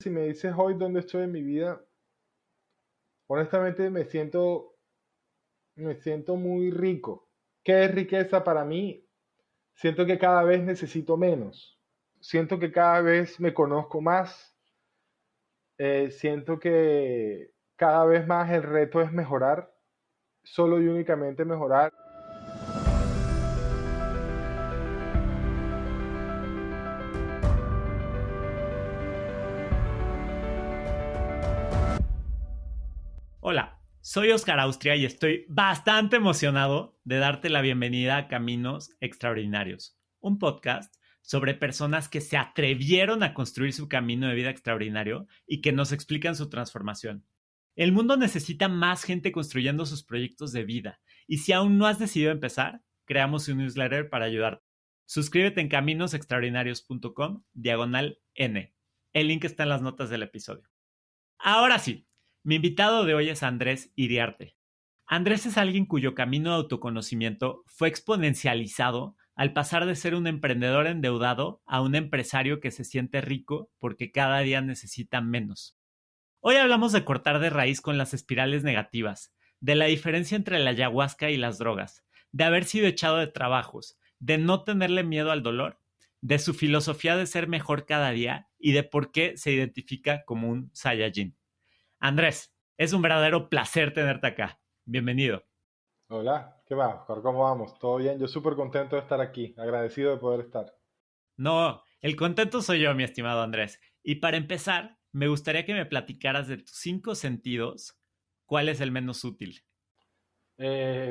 Si me dices hoy dónde estoy en mi vida, honestamente me siento muy rico. ¿Qué es riqueza para mí? Siento que cada vez necesito menos. Siento que cada vez me conozco más. Siento que cada vez más el reto es mejorar, solo y únicamente mejorar. Hola, soy Oscar Austria y estoy bastante emocionado de darte la bienvenida a Caminos Extraordinarios, un podcast sobre personas que se atrevieron a construir su camino de vida extraordinario y que nos explican su transformación. El mundo necesita más gente construyendo sus proyectos de vida y si aún no has decidido empezar, creamos un newsletter para ayudarte. Suscríbete en caminosextraordinarios.com/N. El link está en las notas del episodio. Ahora sí, mi invitado de hoy es Andrés Iriarte. Andrés es alguien cuyo camino de autoconocimiento fue exponencializado al pasar de ser un emprendedor endeudado a un empresario que se siente rico porque cada día necesita menos. Hoy hablamos de cortar de raíz con las espirales negativas, de la diferencia entre la ayahuasca y las drogas, de haber sido echado de trabajos, de no tenerle miedo al dolor, de su filosofía de ser mejor cada día y de por qué se identifica como un Saiyajin. Andrés, es un verdadero placer tenerte acá. Bienvenido. Hola, ¿qué va, Oscar? ¿Cómo vamos? ¿Todo bien? Yo súper contento de estar aquí, agradecido de poder estar. No, el contento soy yo, mi estimado Andrés. Y para empezar, me gustaría que me platicaras de tus 5 sentidos. ¿Cuál es el menos útil?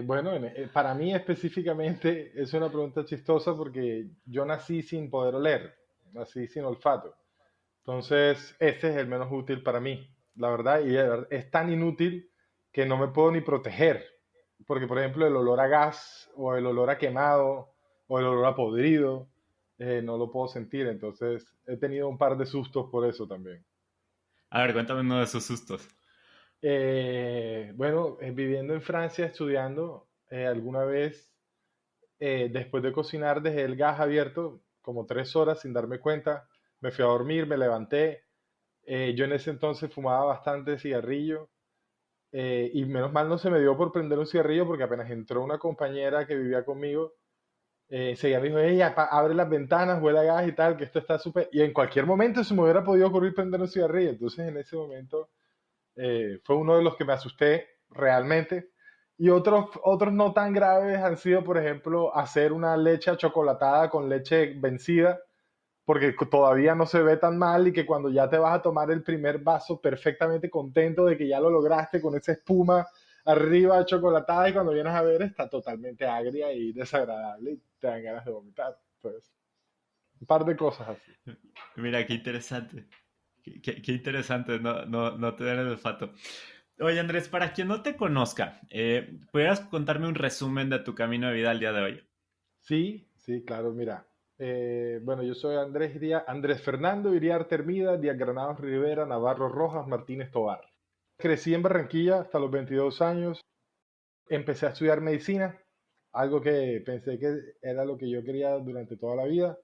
Bueno, para mí específicamente es una pregunta chistosa porque yo nací sin poder oler, nací sin olfato. Entonces, ese es el menos útil para mí, la verdad, y es tan inútil que no me puedo ni proteger. Porque, por ejemplo, el olor a gas o el olor a quemado o el olor a podrido, no lo puedo sentir. Entonces, he tenido un par de sustos por eso también. A ver, cuéntame uno de esos sustos. Bueno, viviendo en Francia, estudiando, alguna vez, después de cocinar, dejé el gas abierto como 3 horas sin darme cuenta. Me fui a dormir, me levanté. Yo en ese entonces fumaba bastante cigarrillo y menos mal no se me dio por prender un cigarrillo porque apenas entró una compañera que vivía conmigo, enseguida me dijo, ella, abre las ventanas, huele a gas y tal, que esto está súper... Y en cualquier momento se me hubiera podido ocurrir prender un cigarrillo. Entonces en ese momento fue uno de los que me asusté realmente. Y otros no tan graves han sido, por ejemplo, hacer una leche achocolatada con leche vencida, porque todavía no se ve tan mal y que cuando ya te vas a tomar el primer vaso perfectamente contento de que ya lo lograste con esa espuma arriba chocolatada y cuando vienes a ver está totalmente agria y desagradable y te dan ganas de vomitar. Pues, un par de cosas así. Mira, qué interesante. Qué interesante no tener el olfato. Oye, Andrés, para quien no te conozca, ¿pudieras contarme un resumen de tu camino de vida al día de hoy? Sí, sí, claro, mira. Bueno, yo soy Andrés Fernando Iriarte Hermida, Díaz Granados Rivera, Navarro Rojas, Martínez Tobar. Crecí en Barranquilla hasta los 22 años. Empecé a estudiar medicina, algo que pensé que era lo que yo quería durante toda la vida.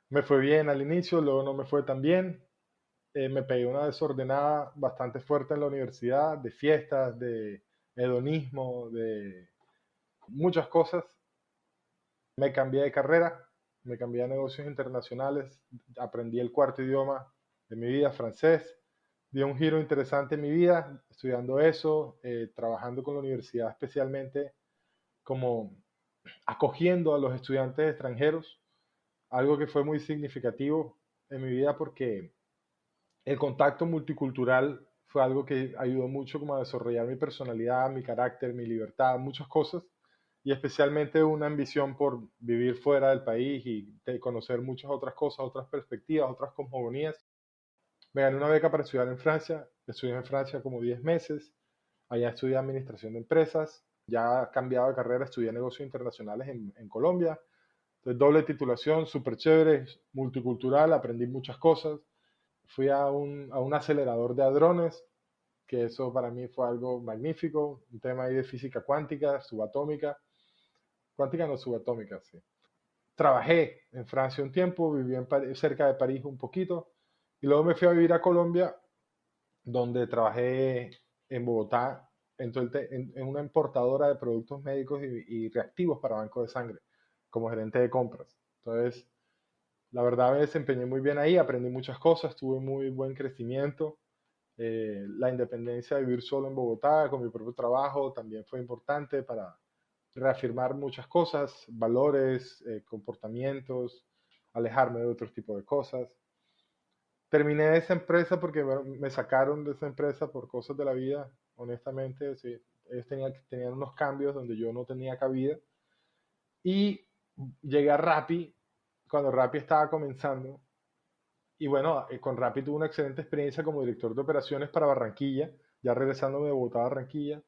Me fue bien al inicio, luego no me fue tan bien. Me pegué una desordenada bastante fuerte en la universidad, de fiestas, de hedonismo, de muchas cosas. Me cambié de carrera, me cambié a negocios internacionales, aprendí el cuarto idioma de mi vida, francés. Dio un giro interesante en mi vida, estudiando eso, trabajando con la universidad especialmente como acogiendo a los estudiantes extranjeros, algo que fue muy significativo en mi vida porque el contacto multicultural fue algo que ayudó mucho como a desarrollar mi personalidad, mi carácter, mi libertad, muchas cosas, y especialmente una ambición por vivir fuera del país y de conocer muchas otras cosas, otras perspectivas, otras cosmogonías. Me gané una beca para estudiar en Francia, estudié en Francia como 10 meses, allá estudié administración de empresas, ya cambiado de carrera, estudié negocios internacionales en Colombia, entonces doble titulación, súper chévere, multicultural, aprendí muchas cosas. Fui a un acelerador de hadrones, que eso para mí fue algo magnífico, un tema ahí de física cuántica, subatómica, cuántica no subatómica, sí. Trabajé en Francia un tiempo, viví cerca de París un poquito, Y luego me fui a vivir a Colombia, donde trabajé en Bogotá en una importadora de productos médicos y reactivos para bancos de sangre, como gerente de compras. Entonces, la verdad me desempeñé muy bien ahí, aprendí muchas cosas, tuve muy buen crecimiento. La independencia de vivir solo en Bogotá, con mi propio trabajo, también fue importante para reafirmar muchas cosas, valores, comportamientos, alejarme de otro tipo de cosas. Terminé esa empresa porque me sacaron de esa empresa por cosas de la vida, honestamente. Sí, ellos tenían unos cambios donde yo no tenía cabida. Y llegué a Rappi cuando Rappi estaba comenzando. Y bueno, con Rappi tuve una excelente experiencia como director de operaciones para Barranquilla, ya regresándome de Bogotá a Barranquilla.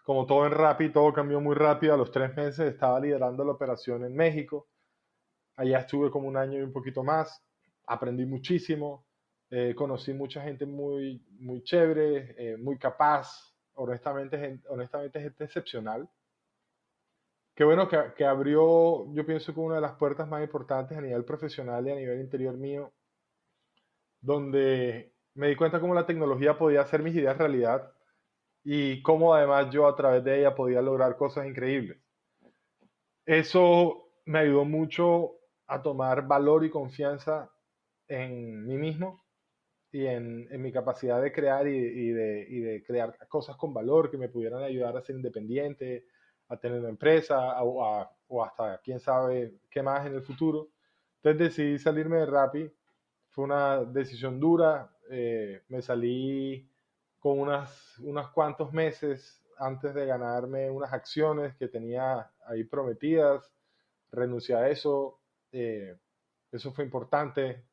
Como todo en Rappi, todo cambió muy rápido. A los 3 meses estaba liderando la operación en México. Allá estuve como un año y un poquito más. Aprendí muchísimo. Conocí mucha gente muy, muy chévere, muy capaz. Honestamente, gente excepcional. Qué bueno que abrió, yo pienso que una de las puertas más importantes a nivel profesional y a nivel interior mío, donde me di cuenta cómo la tecnología podía hacer mis ideas realidad y cómo además yo a través de ella podía lograr cosas increíbles. Eso me ayudó mucho a tomar valor y confianza en mí mismo y en mi capacidad de crear y de crear cosas con valor que me pudieran ayudar a ser independiente, a tener una empresa o hasta quién sabe qué más en el futuro. Entonces decidí salirme de Rappi. Fue una decisión dura. Me salí con unos cuantos meses antes de ganarme unas acciones que tenía ahí prometidas. Renuncié a eso. Eso fue importante.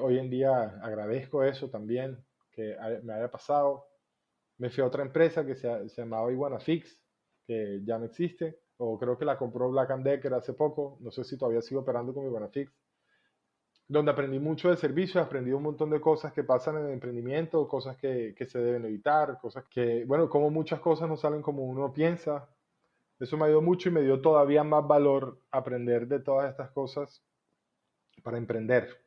Hoy en día agradezco eso también, que me haya pasado. Me fui a otra empresa que se llamaba Iguanafix, que ya no existe, o creo que la compró Black and Decker hace poco. No sé si todavía sigo operando con Iguanafix, donde aprendí mucho de servicios, aprendí un montón de cosas que pasan en el emprendimiento, cosas que se deben evitar, cosas que, bueno, como muchas cosas no salen como uno piensa. Eso me ayudó mucho y me dio todavía más valor aprender de todas estas cosas para emprender.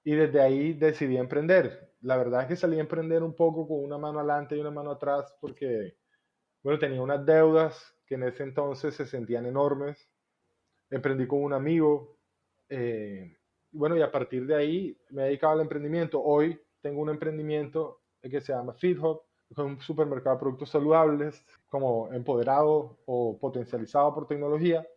Y desde ahí decidí emprender. La verdad es que salí a emprender un poco con una mano adelante y una mano atrás porque, bueno, tenía unas deudas que en ese entonces se sentían enormes. Emprendí con un amigo. Bueno, y a partir de ahí me he dedicado al emprendimiento. Hoy tengo un emprendimiento que se llama FeedHub, que es un supermercado de productos saludables, como empoderado o potencializado por tecnología.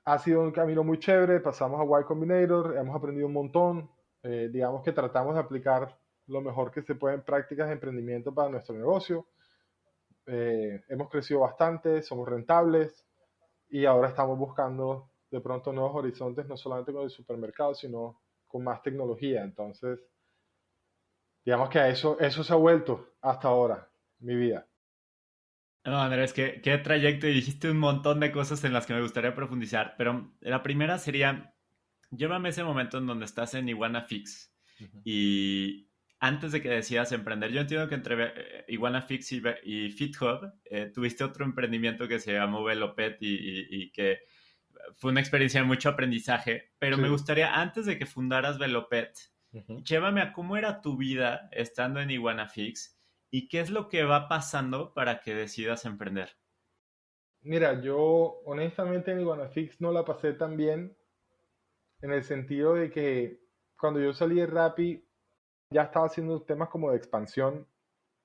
Ha sido un camino muy chévere, pasamos a Y Combinator, hemos aprendido un montón. Digamos que tratamos de aplicar lo mejor que se puede en prácticas de emprendimiento para nuestro negocio. Hemos crecido bastante, somos rentables y ahora estamos buscando de pronto nuevos horizontes, no solamente con el supermercado, sino con más tecnología. Entonces, digamos que a eso se ha vuelto hasta ahora mi vida. No, Andrés, qué trayecto y dijiste un montón de cosas en las que me gustaría profundizar, pero la primera sería, llévame ese momento en donde estás en Iguana Fix Ujú. y antes de que decidas emprender, yo entiendo que entre Iguana Fix y FitHub tuviste otro emprendimiento que se llamó Velopet y que fue una experiencia de mucho aprendizaje, pero me Sí. gustaría, antes de que fundaras Velopet, Ujú. llévame a cómo era tu vida estando en Iguana Fix y qué es lo que va pasando para que decidas emprender. Mira, yo honestamente en Iguanafix no la pasé tan bien en el sentido de que cuando yo salí de Rappi ya estaba haciendo temas como de expansión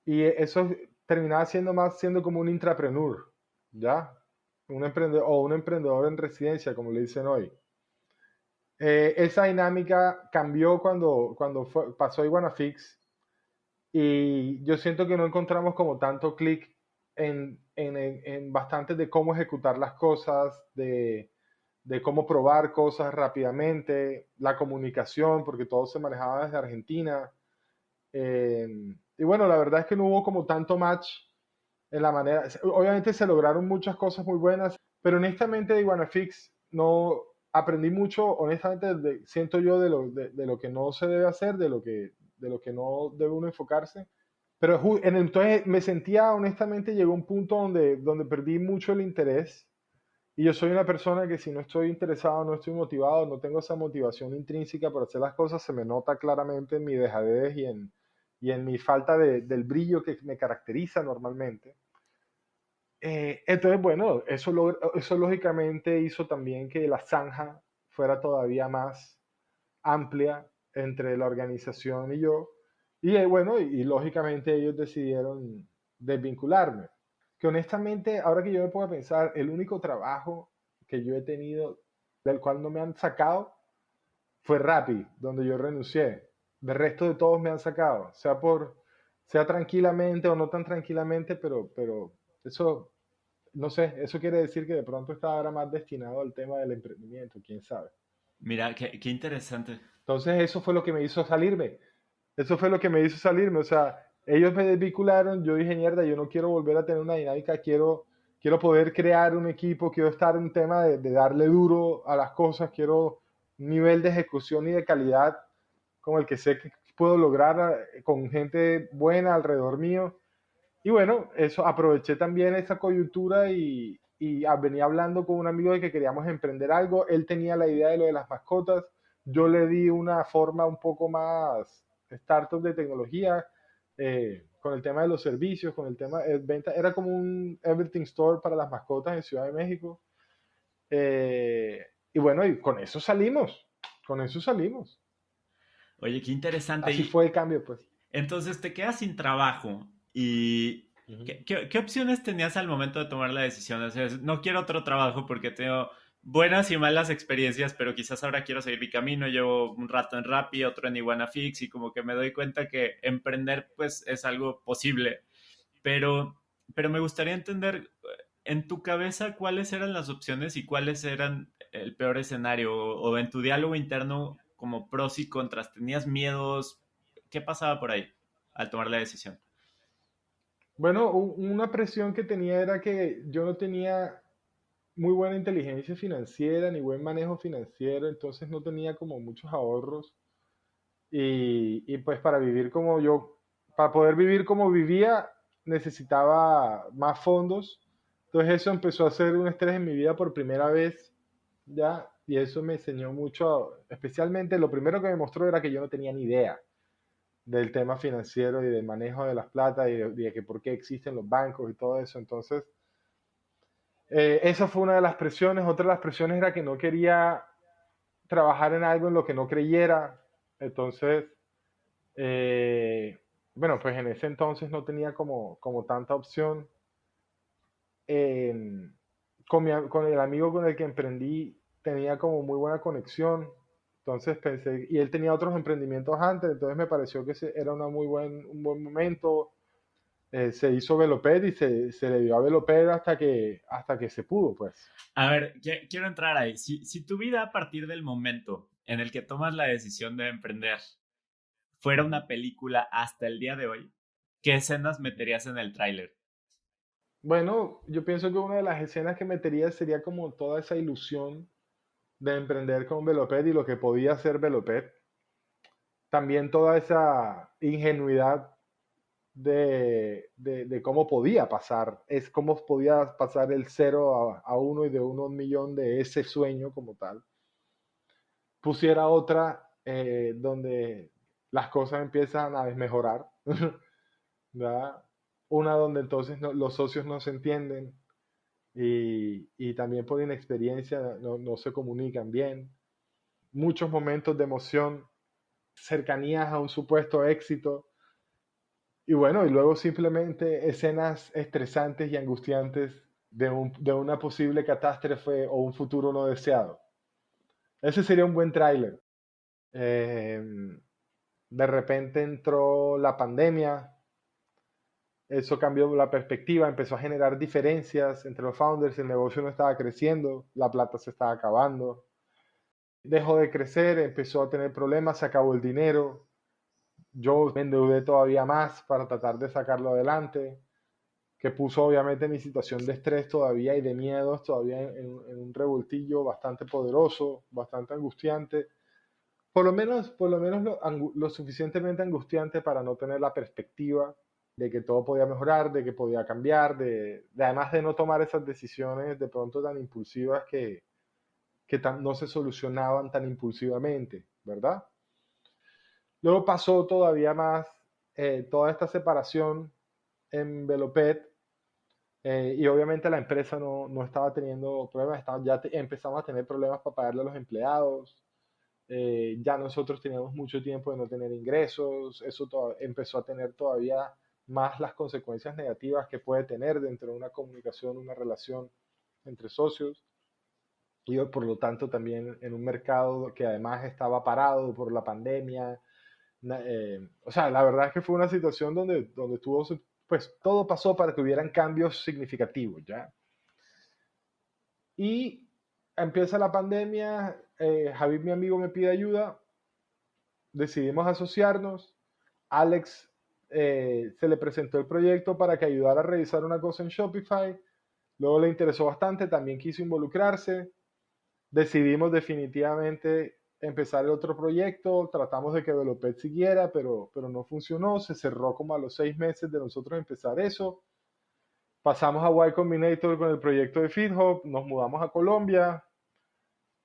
y eso terminaba siendo como un intrapreneur, ¿ya? Un emprendedor o un emprendedor en residencia, como le dicen hoy. Esa dinámica cambió cuando pasó a Iguanafix y yo siento que no encontramos como tanto clic en bastante de cómo ejecutar las cosas, de cómo probar cosas rápidamente, la comunicación, porque todo se manejaba desde Argentina. Eh, y bueno, la verdad es que no hubo como tanto match en la manera. Obviamente se lograron muchas cosas muy buenas, pero honestamente de Iguanafix no aprendí mucho, honestamente, siento yo de lo que no se debe hacer, de lo que no debe uno enfocarse. Pero entonces me sentía, honestamente, llegó un punto donde perdí mucho el interés Y yo soy una persona que si no estoy interesado, no estoy motivado, no tengo esa motivación intrínseca por hacer las cosas, se me nota claramente en mi dejadez y en mi falta del brillo que me caracteriza normalmente. Entonces, bueno, eso lógicamente hizo también que la zanja fuera todavía más amplia entre la organización y yo. Y bueno, y lógicamente ellos decidieron desvincularme. Que honestamente, ahora que yo me pongo a pensar, el único trabajo que yo he tenido del cual no me han sacado fue Rappi, donde yo renuncié. Del resto de todos me han sacado, sea tranquilamente o no tan tranquilamente, pero eso, no sé, eso quiere decir que de pronto estaba ahora más destinado al tema del emprendimiento, quién sabe. Mira, qué interesante. Entonces eso fue lo que me hizo salirme. Eso fue lo que me hizo salirme. O sea, ellos me desvincularon, yo dije, mierda, yo no quiero volver a tener una dinámica, quiero poder crear un equipo, quiero estar en un tema de darle duro a las cosas, quiero un nivel de ejecución y de calidad como el que sé que puedo lograr con gente buena alrededor mío. Y bueno, eso aproveché también esa coyuntura y venía hablando con un amigo de que queríamos emprender algo. Él tenía la idea de lo de las mascotas. Yo le di una forma un poco más startup de tecnología, con el tema de los servicios, con el tema de venta. Era como un Everything Store para las mascotas en Ciudad de México. Y bueno, y con eso salimos. Con eso salimos. Oye, qué interesante. Así Y fue el cambio, pues. entonces te quedas sin trabajo y Ujú. qué opciones tenías al momento de tomar la decisión? O sea, no quiero otro trabajo porque tengo buenas y malas experiencias, pero quizás ahora quiero seguir mi camino. Llevo un rato en Rappi, otro en Iguana Fix y como que me doy cuenta que emprender pues es algo posible. Pero, pero me gustaría entender en tu cabeza cuáles eran las opciones y cuáles eran el peor escenario o en tu diálogo interno como pros y contras. ¿Tenías miedos? ¿Qué pasaba por ahí al tomar la decisión? Bueno, una presión que tenía era que yo no tenía muy buena inteligencia financiera ni buen manejo financiero, entonces no tenía como muchos ahorros y pues para poder vivir como vivía, necesitaba más fondos. Entonces eso empezó a ser un estrés en mi vida por primera vez, ya, y eso me enseñó mucho, especialmente lo primero que me mostró era que yo no tenía ni idea del tema financiero y del manejo de las plata y de que por qué existen los bancos y todo eso. Entonces, esa fue una de las presiones. Otra de las presiones era que no quería trabajar en algo en lo que no creyera. Entonces, eh, bueno, pues en ese entonces no tenía como tanta opción. Eh, con el amigo con el que emprendí tenía como muy buena conexión. Entonces pensé, y él tenía otros emprendimientos antes, entonces me pareció que era un buen momento. Se hizo Veloped y se le dio a Veloped hasta que se pudo, pues. A ver, quiero entrar ahí. Si tu vida a partir del momento en el que tomas la decisión de emprender fuera una película hasta el día de hoy, ¿qué escenas meterías en el tráiler? Bueno, yo pienso que una de las escenas que metería sería como toda esa ilusión de emprender con Veloped y lo que podía hacer Veloped. También toda esa ingenuidad de cómo podía pasar, es cómo podía pasar el cero a uno y de uno a un millón de ese sueño como tal. Pusiera otra donde las cosas empiezan a desmejorar, ¿verdad? Una donde entonces los socios no se entienden y también por inexperiencia no se comunican bien. Muchos momentos de emoción, cercanías a un supuesto éxito. Y bueno, y luego simplemente escenas estresantes y angustiantes de una posible catástrofe o un futuro no deseado. Ese sería un buen tráiler. Eh, de repente entró la pandemia, eso cambió la perspectiva, empezó a generar diferencias entre los founders, el negocio no estaba creciendo, la plata se estaba acabando, dejó de crecer, empezó a tener problemas, se acabó el dinero, yo me endeudé todavía más para tratar de sacarlo adelante, que puso obviamente mi situación de estrés todavía y de miedos todavía en un revoltillo bastante poderoso, bastante angustiante, por lo menos lo suficientemente angustiante para no tener la perspectiva. de que todo podía mejorar, de que podía cambiar, además de no tomar esas decisiones de pronto tan impulsivas que no se solucionaban tan impulsivamente, ¿verdad? Luego pasó todavía más toda esta separación en Velopet, y obviamente la empresa no estaba teniendo problemas, empezamos a tener problemas para pagarle a los empleados. Ya nosotros teníamos mucho tiempo de no tener ingresos, eso empezó a tener todavía más las consecuencias negativas que puede tener dentro de una comunicación, una relación entre socios, y por lo tanto también en un mercado que además estaba parado por la pandemia. O sea, la verdad es que fue una situación donde pues todo pasó para que hubieran cambios significativos, ¿ya? Y empieza la pandemia, Javid, mi amigo, me pide ayuda, decidimos asociarnos, Alex se le presentó el proyecto para que ayudara a revisar una cosa en Shopify, luego le interesó bastante, también quiso involucrarse, decidimos definitivamente empezar el otro proyecto, tratamos de que Velopet siguiera, pero no funcionó, se cerró como a los 6 meses de nosotros empezar eso. Pasamos a Y Combinator con el proyecto de FeedHub, nos mudamos a Colombia,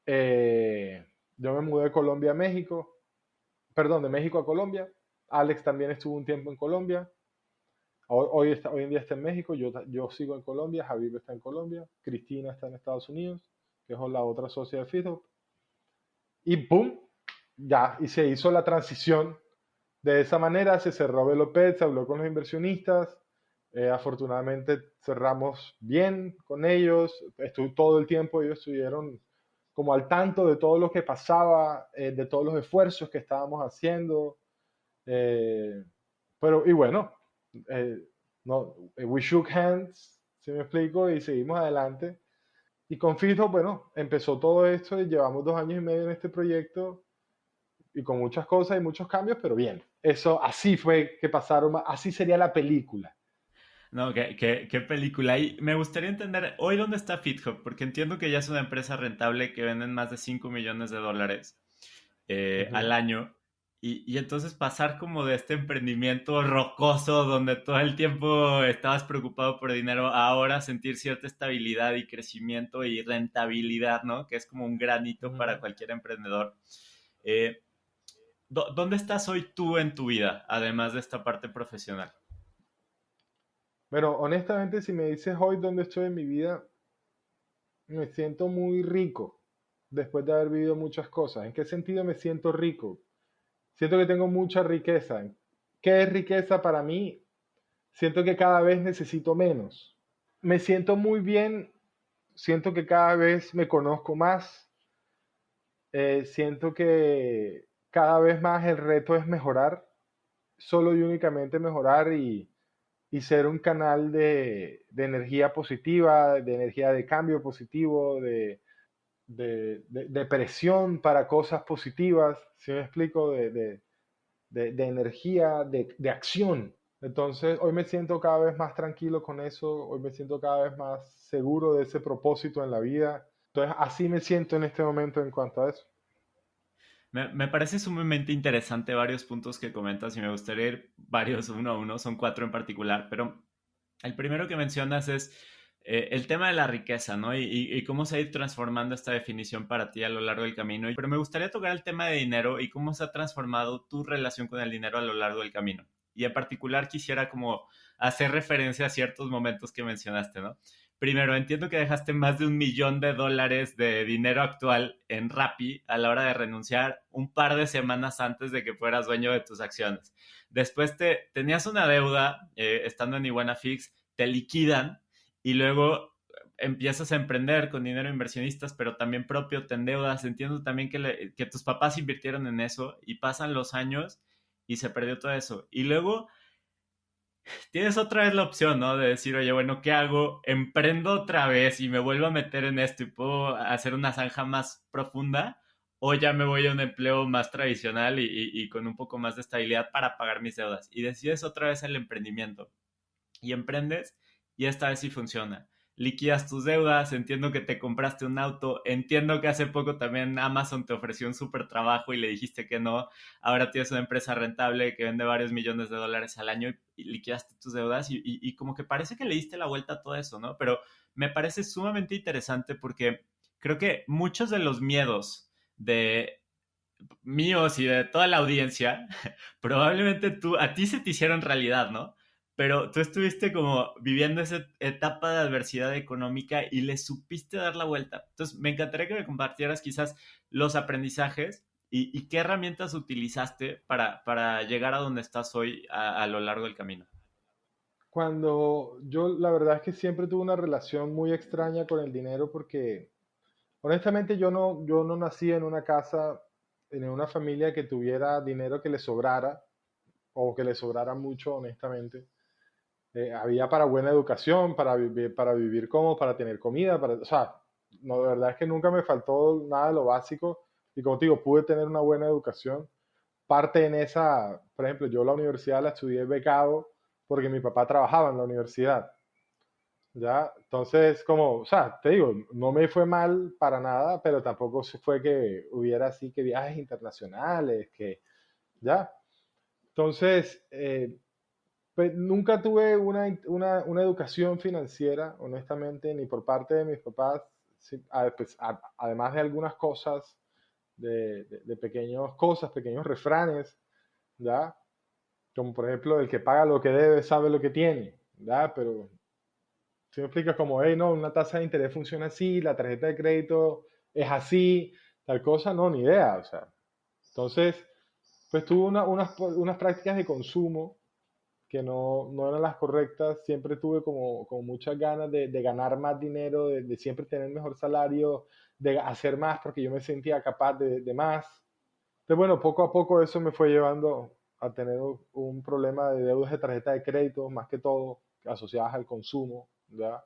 yo me mudé de Colombia a México, perdón, de México a Colombia, Alex también estuvo un tiempo en Colombia, hoy en día está en México, yo sigo en Colombia, Javier está en Colombia, Cristina está en Estados Unidos, que es la otra socia de FeedHub, y ¡pum! Ya, y se hizo la transición de esa manera, se cerró Velopet, se habló con los inversionistas, afortunadamente cerramos bien con ellos, todo el tiempo ellos estuvieron como al tanto de todo lo que pasaba, de todos los esfuerzos que estábamos haciendo, eh, y bueno, eh, no, we shook hands, si me explico, y seguimos adelante. Y con Fijo, bueno, empezó todo esto y llevamos 2 años y medio en este proyecto y con muchas cosas y muchos cambios, pero bien, eso así fue que pasaron, así sería la película. No, qué película. Y me gustaría entender, hoy dónde está FitHub, porque entiendo que ya es una empresa rentable que venden más de 5 millones de dólares al Ujú. año. Y entonces pasar como de este emprendimiento rocoso donde todo el tiempo estabas preocupado por dinero, a ahora sentir cierta estabilidad y crecimiento y rentabilidad, ¿no? Que es como un granito para Ujú. cualquier emprendedor. Eh, ¿Dónde estás hoy tú en tu vida, además de esta parte profesional? Bueno, honestamente, si me dices hoy dónde estoy en mi vida, me siento muy rico después de haber vivido muchas cosas. ¿En qué sentido me siento rico? Siento que tengo mucha riqueza. ¿Qué es riqueza para mí? Siento que cada vez necesito menos. Me siento muy bien, siento que cada vez me conozco más, siento que cada vez más el reto es mejorar, solo y únicamente mejorar y ser un canal de energía positiva, de energía de cambio positivo, de presión para cosas positivas, si me explico, de energía, de acción. Entonces, hoy me siento cada vez más tranquilo con eso, hoy me siento cada vez más seguro de ese propósito en la vida. Entonces, así me siento en este momento en cuanto a eso. Me parece sumamente interesante varios puntos que comentas y me gustaría ir varios uno a uno, son cuatro en particular, pero el primero que mencionas es el tema de la riqueza, ¿no? Y cómo se ha ido transformando esta definición para ti a lo largo del camino. Pero me gustaría tocar el tema de dinero y cómo se ha transformado tu relación con el dinero a lo largo del camino. Y en particular quisiera como hacer referencia a ciertos momentos que mencionaste, ¿no? Primero, entiendo que dejaste más de $1 millón de dinero actual en Rappi a la hora de renunciar un par de semanas antes de que fueras dueño de tus acciones. Después tenías una deuda estando en Iguana Fix, te liquidan y luego empiezas a emprender con dinero de inversionistas, pero también propio, te endeudas. Entiendo también que tus papás invirtieron en eso y pasan los años y se perdió todo eso. Y luego tienes otra vez la opción, ¿no? De decir, oye, bueno, ¿qué hago? ¿Emprendo otra vez y me vuelvo a meter en esto y puedo hacer una zanja más profunda? ¿O ya me voy a un empleo más tradicional y con un poco más de estabilidad para pagar mis deudas? Y decides otra vez el emprendimiento. Y emprendes y esta vez sí funciona. liquidas tus deudas, entiendo que te compraste un auto, entiendo que hace poco también Amazon te ofreció un súper trabajo y le dijiste que no, ahora tienes una empresa rentable que vende varios millones de dólares al año y liquidaste tus deudas y como que parece que le diste la vuelta a todo eso, ¿no? Pero me parece sumamente interesante porque creo que muchos de los miedos de míos y de toda la audiencia, probablemente a ti se te hicieron realidad, ¿no? Pero tú estuviste como viviendo esa etapa de adversidad económica y le supiste dar la vuelta. Entonces, me encantaría que me compartieras quizás los aprendizajes y qué herramientas utilizaste para llegar a donde estás hoy a lo largo del camino. Cuando yo, la verdad es que siempre tuve una relación muy extraña con el dinero porque honestamente yo no nací en una casa, en una familia que tuviera dinero que le sobrara o que le sobrara mucho, honestamente. Había para buena educación, para vivir cómodo, para tener comida, o sea, no, la verdad es que nunca me faltó nada de lo básico y como te digo, pude tener una buena educación. Parte en esa, por ejemplo, yo la universidad la estudié becado porque mi papá trabajaba en la universidad. ¿Ya? Entonces, como, o sea, te digo, no me fue mal para nada, pero tampoco se fue que hubiera así que viajes internacionales, que, ¿ya? Entonces, pues nunca tuve una educación financiera, honestamente, ni por parte de mis papás, sí, pues, además de algunas cosas, de pequeñas cosas, pequeños refranes, ¿ya? Como por ejemplo, el que paga lo que debe sabe lo que tiene, ¿ya? Pero si me explicas como, hey, no, una tasa de interés funciona así, la tarjeta de crédito es así, tal cosa, no, ni idea, o sea. Entonces, pues tuve unas prácticas de consumo que no eran las correctas, siempre tuve como muchas ganas de ganar más dinero, de siempre tener mejor salario, de hacer más porque yo me sentía capaz de más. Entonces, bueno, poco a poco eso me fue llevando a tener un problema de deudas de tarjeta de crédito, más que todo, asociadas al consumo, ¿ya?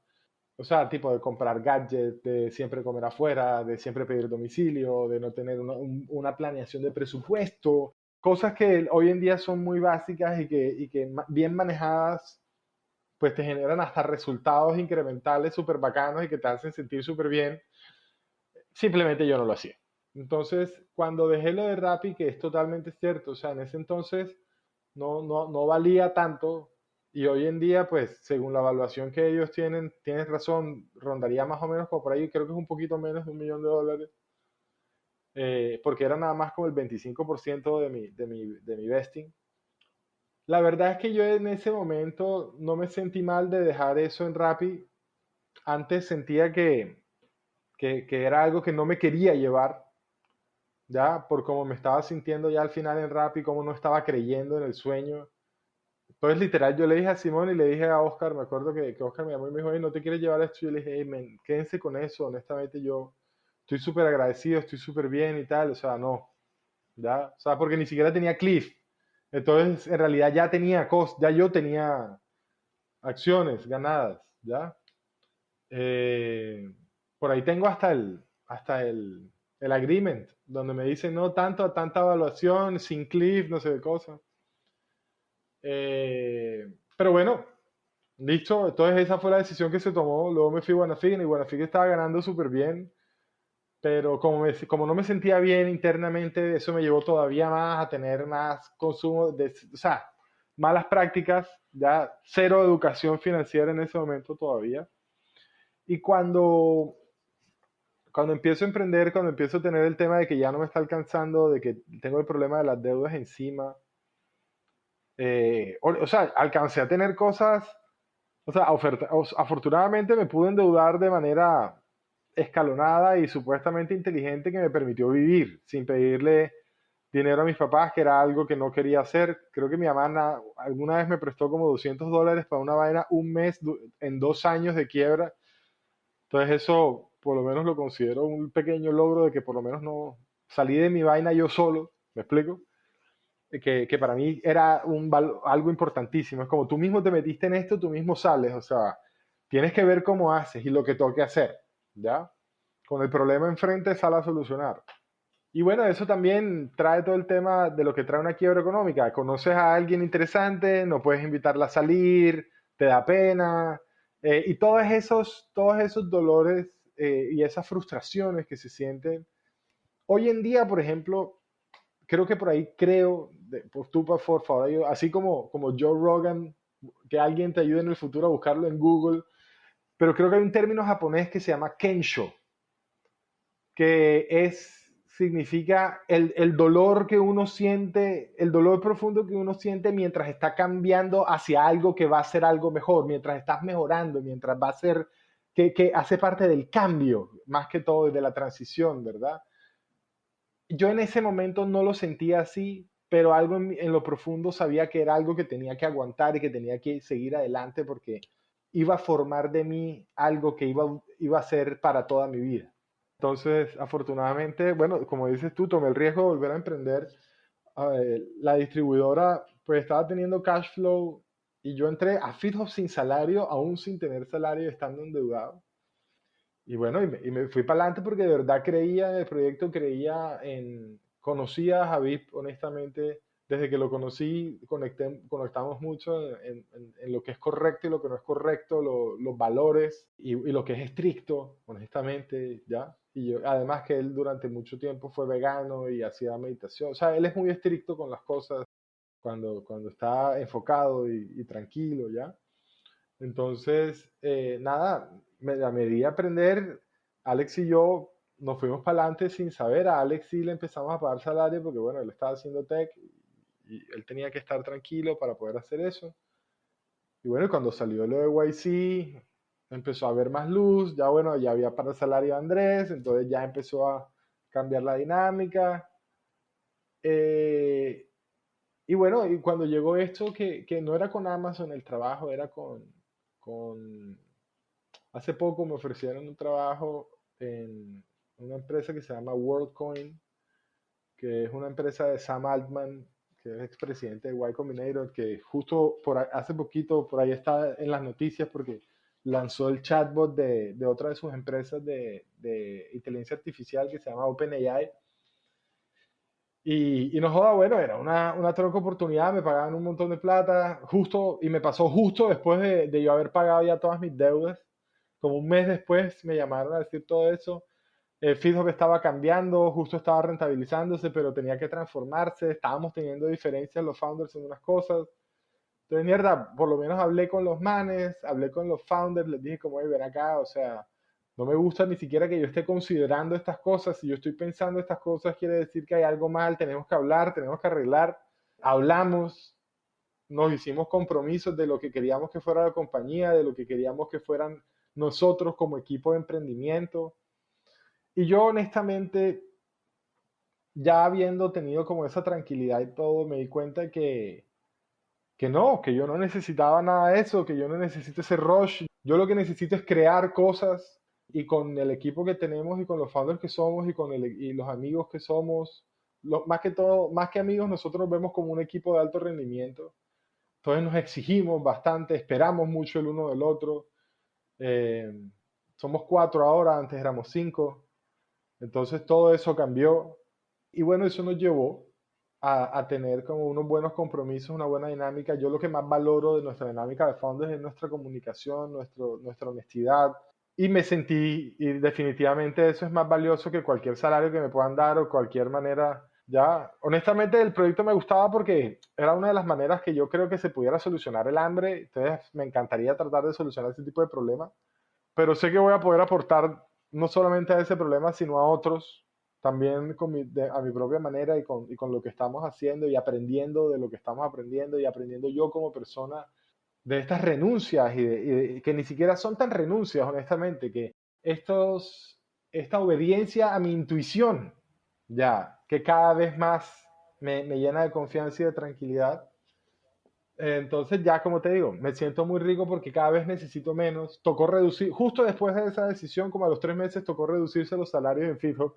O sea, tipo de comprar gadgets, de siempre comer afuera, de siempre pedir domicilio, de no tener una planeación de presupuesto, cosas que hoy en día son muy básicas y que bien manejadas, pues te generan hasta resultados incrementales súper bacanos y que te hacen sentir súper bien. Simplemente yo no lo hacía. Entonces, cuando dejé lo de Rappi, que es totalmente cierto, o sea, en ese entonces no valía tanto y hoy en día, pues, según la evaluación que ellos tienen, tienes razón, rondaría más o menos como por ahí, creo que es un poquito menos de $1 millón, porque era nada más como el 25% de mi vesting. La verdad es que yo en ese momento no me sentí mal de dejar eso en Rappi. Antes sentía que era algo que no me quería llevar, ya, por cómo me estaba sintiendo ya al final en Rappi, cómo no estaba creyendo en el sueño. Entonces, literal, yo le dije a Simón y le dije a Oscar, me acuerdo que Oscar me llamó y me dijo, hey, ¿no te quieres llevar esto? Y yo le dije, hey, men, quédense con eso, honestamente yo estoy súper agradecido, estoy súper bien y tal, o sea, no, ya, o sea, porque ni siquiera tenía Cliff. Entonces, en realidad ya yo tenía acciones ganadas, ¿ya? Eh, por ahí tengo hasta el agreement, donde me dicen no tanto a tanta evaluación, sin cliff, no sé de cosas. Pero bueno, listo. Entonces esa fue la decisión que se tomó. Luego me fui a Guanafig y Guanafig estaba ganando súper bien. Pero como no me sentía bien internamente, eso me llevó todavía más a tener más consumo, o sea, malas prácticas, ya cero educación financiera en ese momento todavía. Y cuando empiezo a emprender, cuando empiezo a tener el tema de que ya no me está alcanzando, de que tengo el problema de las deudas encima, o sea, alcancé a tener cosas, o sea, afortunadamente me pude endeudar de manera escalonada y supuestamente inteligente que me permitió vivir sin pedirle dinero a mis papás, que era algo que no quería hacer. Creo que mi mamá alguna vez me prestó como $200 para una vaina un mes en 2 años de quiebra. Entonces eso por lo menos lo considero un pequeño logro de que por lo menos no salí de mi vaina yo solo, ¿me explico? Que para mí era algo importantísimo. Es como tú mismo te metiste en esto, tú mismo sales, o sea, tienes que ver cómo haces y lo que toque hacer, ¿ya? Con el problema enfrente sale a solucionar. Y bueno, eso también trae todo el tema de lo que trae una quiebra económica. Conoces a alguien interesante, no puedes invitarla a salir, te da pena, Y todos esos dolores y esas frustraciones que se sienten. Hoy en día, por ejemplo, creo que por ahí pues tú por favor, así como Joe Rogan, que alguien te ayude en el futuro a buscarlo en Google, pero creo que hay un término japonés que se llama kensho, significa el dolor que uno siente, el dolor profundo que uno siente mientras está cambiando hacia algo que va a ser algo mejor, mientras estás mejorando, mientras va a ser, que hace parte del cambio, más que todo de la transición, ¿verdad? Yo en ese momento no lo sentía así, pero algo en lo profundo sabía que era algo que tenía que aguantar y que tenía que seguir adelante porque iba a formar de mí algo que iba a ser para toda mi vida. Entonces, afortunadamente, bueno, como dices tú, tomé el riesgo de volver a emprender. La distribuidora pues estaba teniendo cash flow y yo entré a FeedHub sin salario, aún sin tener salario, estando endeudado. Y bueno, y me fui para adelante porque de verdad creía en el proyecto, conocía a Javid, honestamente, desde que lo conocí, conectamos mucho en lo que es correcto y lo que no es correcto, los valores y lo que es estricto, honestamente, ¿ya? Y yo, además que él durante mucho tiempo fue vegano y hacía meditación, o sea, él es muy estricto con las cosas cuando está enfocado y tranquilo, ¿ya? Entonces, nada, a medida de aprender, Alex y yo nos fuimos para adelante sin saber. A Alex sí le empezamos a pagar salario porque, bueno, él estaba haciendo tech y él tenía que estar tranquilo para poder hacer eso. Y bueno, cuando salió lo de YC, empezó a haber más luz. Ya, bueno, ya había para el salario de Andrés, entonces ya empezó a cambiar la dinámica. Eh, y bueno, y cuando llegó esto, que no era con Amazon el trabajo, era con hace poco me ofrecieron un trabajo en una empresa que se llama WorldCoin, que es una empresa de Sam Altman, que es expresidente de Y Combinator, que justo hace poquito por ahí está en las noticias porque lanzó el chatbot de otra de sus empresas de inteligencia artificial que se llama OpenAI. Y no joda, bueno, era una tronca oportunidad, me pagaban un montón de plata, y me pasó justo después de yo haber pagado ya todas mis deudas. Como un mes después me llamaron a decir todo eso. El FeedHub estaba cambiando, justo estaba rentabilizándose, pero tenía que transformarse. Estábamos teniendo diferencias los founders en unas cosas. Entonces, mierda, por lo menos hablé con los manes, hablé con los founders, les dije como, ven acá, o sea, no me gusta ni siquiera que yo esté considerando estas cosas. Si yo estoy pensando estas cosas, quiere decir que hay algo mal, tenemos que hablar, tenemos que arreglar. Hablamos, nos hicimos compromisos de lo que queríamos que fuera la compañía, de lo que queríamos que fueran nosotros como equipo de emprendimiento. Y yo honestamente, ya habiendo tenido como esa tranquilidad y todo, me di cuenta que yo no necesitaba nada de eso, que yo no necesito ese rush. Yo lo que necesito es crear cosas y con el equipo que tenemos y con los founders que somos y los amigos que somos, más que todo, más que amigos, nosotros nos vemos como un equipo de alto rendimiento. Entonces nos exigimos bastante, esperamos mucho el uno del otro. Eh, Somos 4 ahora, antes éramos 5. Entonces todo eso cambió y bueno, eso nos llevó a tener como unos buenos compromisos, una buena dinámica. Yo lo que más valoro de nuestra dinámica de founders es nuestra comunicación, nuestra honestidad. Y me sentí, y definitivamente eso es más valioso que cualquier salario que me puedan dar o cualquier manera. Ya, honestamente el proyecto me gustaba porque era una de las maneras que yo creo que se pudiera solucionar el hambre. Entonces me encantaría tratar de solucionar ese tipo de problemas. Pero sé que voy a poder aportar no solamente a ese problema, sino a otros, también a mi propia manera y con lo que estamos haciendo y aprendiendo de lo que estamos aprendiendo y aprendiendo yo como persona de estas renuncias que ni siquiera son tan renuncias, honestamente, que esta obediencia a mi intuición, ya, que cada vez más me llena de confianza y de tranquilidad. Entonces ya como te digo, me siento muy rico porque cada vez necesito menos. Tocó reducir, justo después de esa decisión, como a los 3 meses, tocó reducirse los salarios en FeedHub,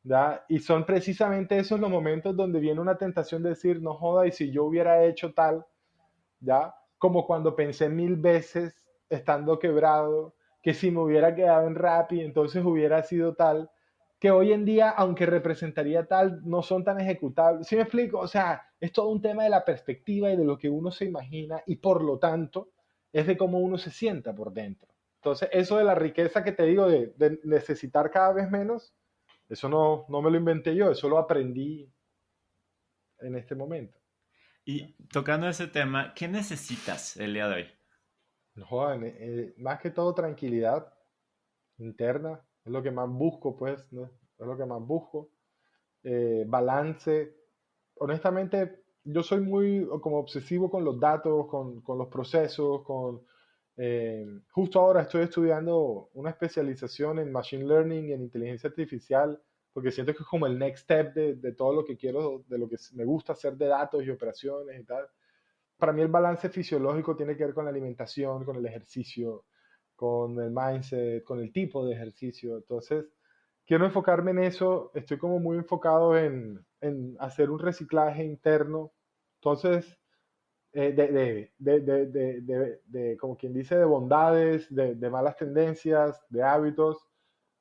¿ya? Y son precisamente esos los momentos donde viene una tentación de decir, no joda, y si yo hubiera hecho tal, ¿ya? Como cuando pensé 1000 veces estando quebrado, que si me hubiera quedado en Rappi, entonces hubiera sido tal, que hoy en día, aunque representaría tal, no son tan ejecutables. ¿Sí me explico? O sea, es todo un tema de la perspectiva y de lo que uno se imagina y por lo tanto, es de cómo uno se sienta por dentro. Entonces, eso de la riqueza que te digo de necesitar cada vez menos, eso no me lo inventé yo, eso lo aprendí en este momento. Y tocando ese tema, ¿qué necesitas el día de hoy? No jodan, más que todo tranquilidad interna, es lo que más busco, pues, ¿no? Es lo que más busco. Balance. Honestamente, yo soy muy como obsesivo con los datos, con los procesos, justo ahora estoy estudiando una especialización en Machine Learning y en inteligencia artificial, porque siento que es como el next step de todo lo que quiero, de lo que me gusta hacer de datos y operaciones y tal. Para mí el balance fisiológico tiene que ver con la alimentación, con el ejercicio, con el mindset, con el tipo de ejercicio. Entonces, quiero enfocarme en eso. Estoy como muy enfocado en hacer un reciclaje interno. Entonces, como quien dice, de bondades, de malas tendencias, de hábitos,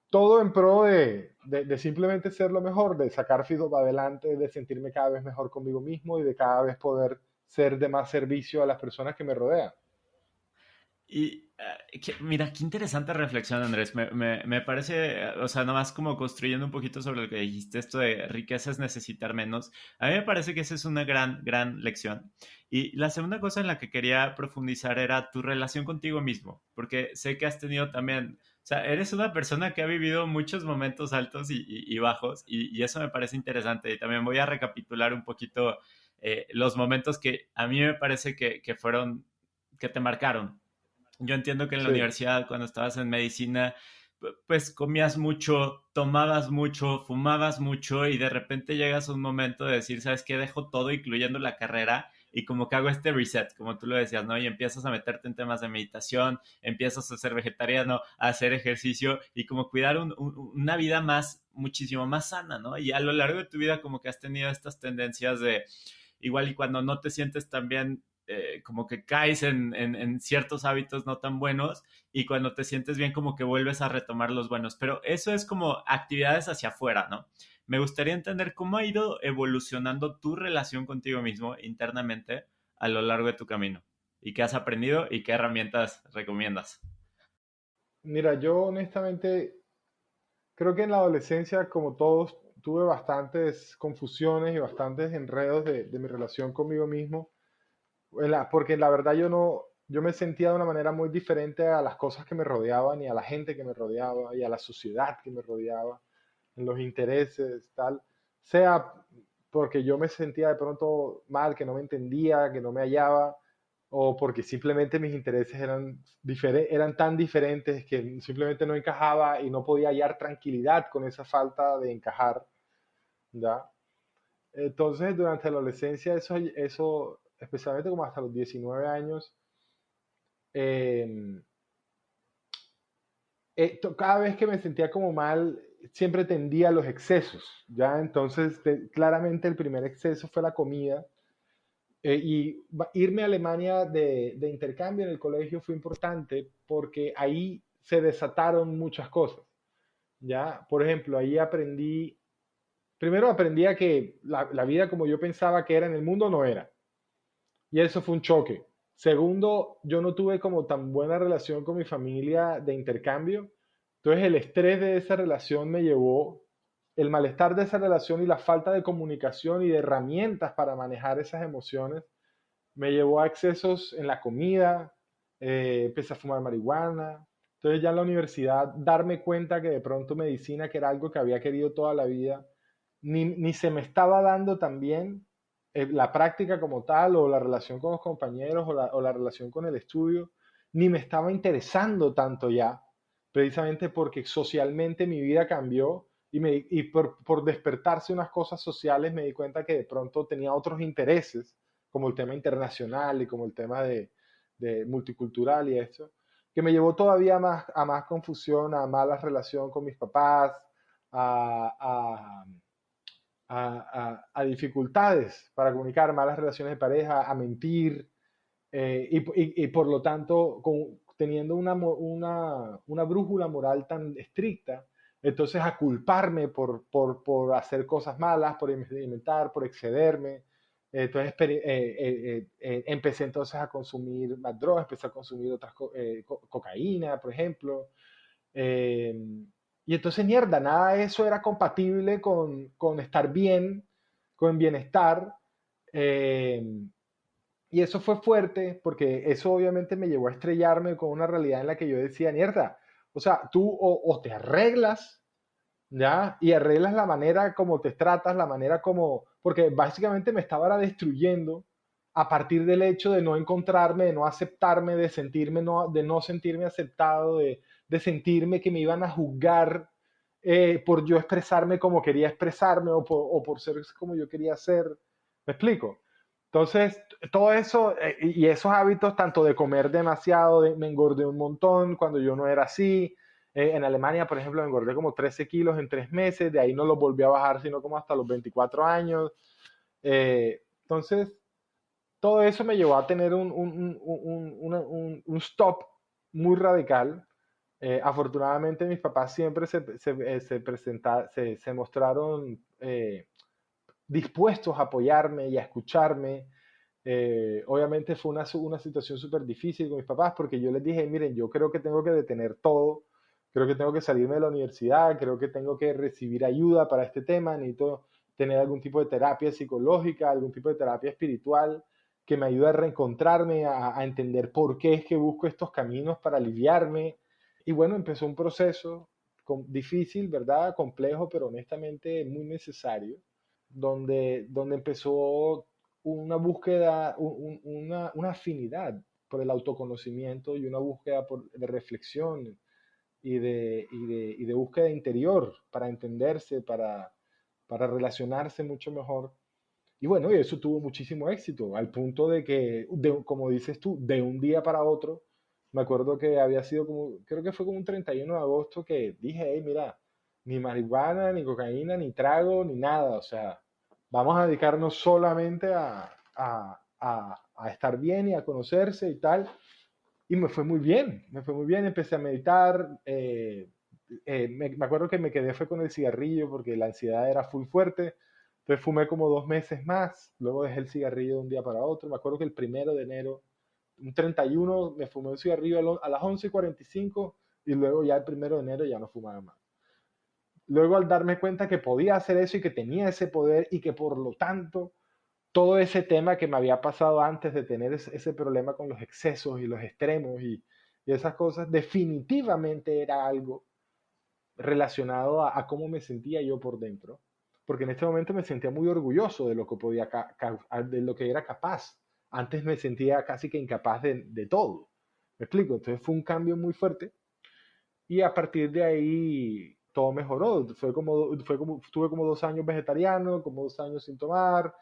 todo en pro de simplemente ser lo mejor, de sacar feedback adelante, de sentirme cada vez mejor conmigo mismo y de cada vez poder ser de más servicio a las personas que me rodean. Y mira, qué interesante reflexión, Andrés. Me parece, o sea, nomás como construyendo un poquito sobre lo que dijiste, esto de riqueza es necesitar menos. A mí me parece que esa es una gran, gran lección. Y la segunda cosa en la que quería profundizar era tu relación contigo mismo, porque sé que has tenido también, o sea, eres una persona que ha vivido muchos momentos altos y bajos, y eso me parece interesante. Y también voy a recapitular un poquito los momentos que a mí me parece que fueron, que te marcaron. Yo entiendo que en la Sí, universidad, cuando estabas en medicina, pues comías mucho, tomabas mucho, fumabas mucho y de repente llegas a un momento de decir, ¿sabes qué? Dejo todo, incluyendo la carrera, y como que hago este reset, como tú lo decías, ¿no? Y empiezas a meterte en temas de meditación, empiezas a ser vegetariano, a hacer ejercicio y como cuidar una vida más, muchísimo más sana, ¿no? Y a lo largo de tu vida como que has tenido estas tendencias de, igual y cuando no te sientes tan bien, como que caes en ciertos hábitos no tan buenos y cuando te sientes bien como que vuelves a retomar los buenos. Pero eso es como actividades hacia afuera, ¿no? Me gustaría entender cómo ha ido evolucionando tu relación contigo mismo internamente a lo largo de tu camino y qué has aprendido y qué herramientas recomiendas. mira, yo honestamente creo que en la adolescencia, como todos, tuve bastantes confusiones y bastantes enredos de mi relación conmigo mismo, porque la verdad yo me sentía de una manera muy diferente a las cosas que me rodeaban y a la gente que me rodeaba y a la sociedad que me rodeaba, en los intereses, tal, sea porque yo me sentía de pronto mal, que no me entendía, que no me hallaba, o porque simplemente mis intereses eran tan diferentes que simplemente no encajaba y no podía hallar tranquilidad con esa falta de encajar, ¿ya? Entonces, durante la adolescencia, eso especialmente como hasta los 19 años, eh, cada vez que me sentía como mal, siempre tendía a los excesos, ¿ya? Entonces, claramente el primer exceso fue la comida. Irme a Alemania de intercambio en el colegio fue importante porque ahí se desataron muchas cosas, ¿ya? Por ejemplo, ahí primero aprendí a que la vida como yo pensaba que era en el mundo no era. Y eso fue un choque. Segundo, yo no tuve como tan buena relación con mi familia de intercambio. Entonces el estrés de esa relación me llevó, el malestar de esa relación y la falta de comunicación y de herramientas para manejar esas emociones me llevó a excesos en la comida, empecé a fumar marihuana. Entonces ya en la universidad darme cuenta que de pronto medicina, que era algo que había querido toda la vida, ni se me estaba dando tan bien la práctica como tal, o la relación con los compañeros, o la relación con el estudio, ni me estaba interesando tanto ya, precisamente porque socialmente mi vida cambió y por despertarse unas cosas sociales me di cuenta que de pronto tenía otros intereses, como el tema internacional y como el tema de multicultural y esto, que me llevó todavía más, a más confusión, a malas relación con mis papás, a, a a dificultades para comunicar, malas relaciones de pareja, a mentir, y por lo tanto, teniendo una brújula moral tan estricta, entonces a culparme por hacer cosas malas, por inventar, por excederme, Entonces empecé entonces a consumir más drogas, empecé a consumir otras cocaína, por ejemplo. Eh, y entonces, mierda, nada de eso era compatible con estar bien, con bienestar. Eh, y eso fue fuerte porque eso obviamente me llevó a estrellarme con una realidad en la que yo decía, mierda, o sea, tú o te arreglas, ¿ya? Y arreglas la manera como te tratas, la manera como, porque básicamente me estaba destruyendo a partir del hecho de no encontrarme, de no aceptarme, de sentirme, de no sentirme aceptado, de sentirme que me iban a juzgar por yo expresarme como quería expresarme o por ser como yo quería ser. ¿Me explico? Entonces, todo eso y esos hábitos, tanto de comer demasiado, me engordé un montón cuando yo no era así. En Alemania, por ejemplo, me engordé como 13 kilos en 3 meses, de ahí no los volví a bajar, sino como hasta los 24 años. Entonces, todo eso me llevó a tener un stop muy radical. Afortunadamente, mis papás siempre se mostraron dispuestos a apoyarme y a escucharme. Obviamente fue una situación súper difícil con mis papás porque yo les dije, miren, yo creo que tengo que detener todo, creo que tengo que salirme de la universidad, creo que tengo que recibir ayuda para este tema, necesito tener algún tipo de terapia psicológica, algún tipo de terapia espiritual que me ayude a reencontrarme, a entender por qué es que busco estos caminos para aliviarme. Y bueno, empezó un proceso difícil, ¿verdad? Complejo, pero honestamente muy necesario, donde empezó una búsqueda, una afinidad por el autoconocimiento y una búsqueda de reflexión y de búsqueda interior para entenderse, para relacionarse mucho mejor. Y bueno, y eso tuvo muchísimo éxito, al punto de que, como dices tú, de un día para otro, me acuerdo que había sido como, creo que fue como un 31 de agosto que dije, hey, mira, ni marihuana, ni cocaína, ni trago, ni nada, o sea, vamos a dedicarnos solamente a estar bien y a conocerse y tal. Y me fue muy bien, me fue muy bien, empecé a meditar, me acuerdo que me quedé fue con el cigarrillo porque la ansiedad era full fuerte, entonces fumé como 2 meses más, luego dejé el cigarrillo de un día para otro, me acuerdo que el 1 de enero, un 31, me fumé un cigarrillo a las 11:45 y luego ya el 1 de enero ya no fumaba más. Luego al darme cuenta que podía hacer eso y que tenía ese poder y que por lo tanto todo ese tema que me había pasado antes de tener ese problema con los excesos y los extremos y esas cosas, definitivamente era algo relacionado a cómo me sentía yo por dentro. Porque en este momento me sentía muy orgulloso de lo que podía, de lo que era capaz. Antes me sentía casi que incapaz de todo. ¿Me explico? Entonces fue un cambio muy fuerte y a partir de ahí todo mejoró. Tuve como 2 años vegetariano, como 2 años sin tomar,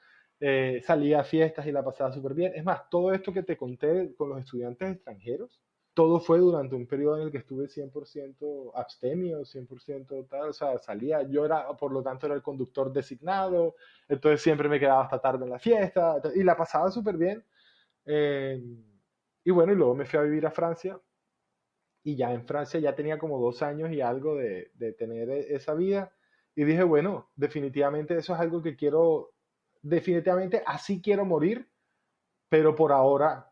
salía a fiestas y la pasaba súper bien. Es más, todo esto que te conté con los estudiantes extranjeros, todo fue durante un periodo en el que estuve 100% abstemio, 100% tal, o sea, salía, yo era, por lo tanto, era el conductor designado, entonces siempre me quedaba hasta tarde en la fiesta y la pasaba súper bien. Eh, y bueno, y luego me fui a vivir a Francia y ya en Francia ya tenía como 2 años y algo de tener esa vida. Y dije, bueno, definitivamente eso es algo que quiero, definitivamente así quiero morir, pero por ahora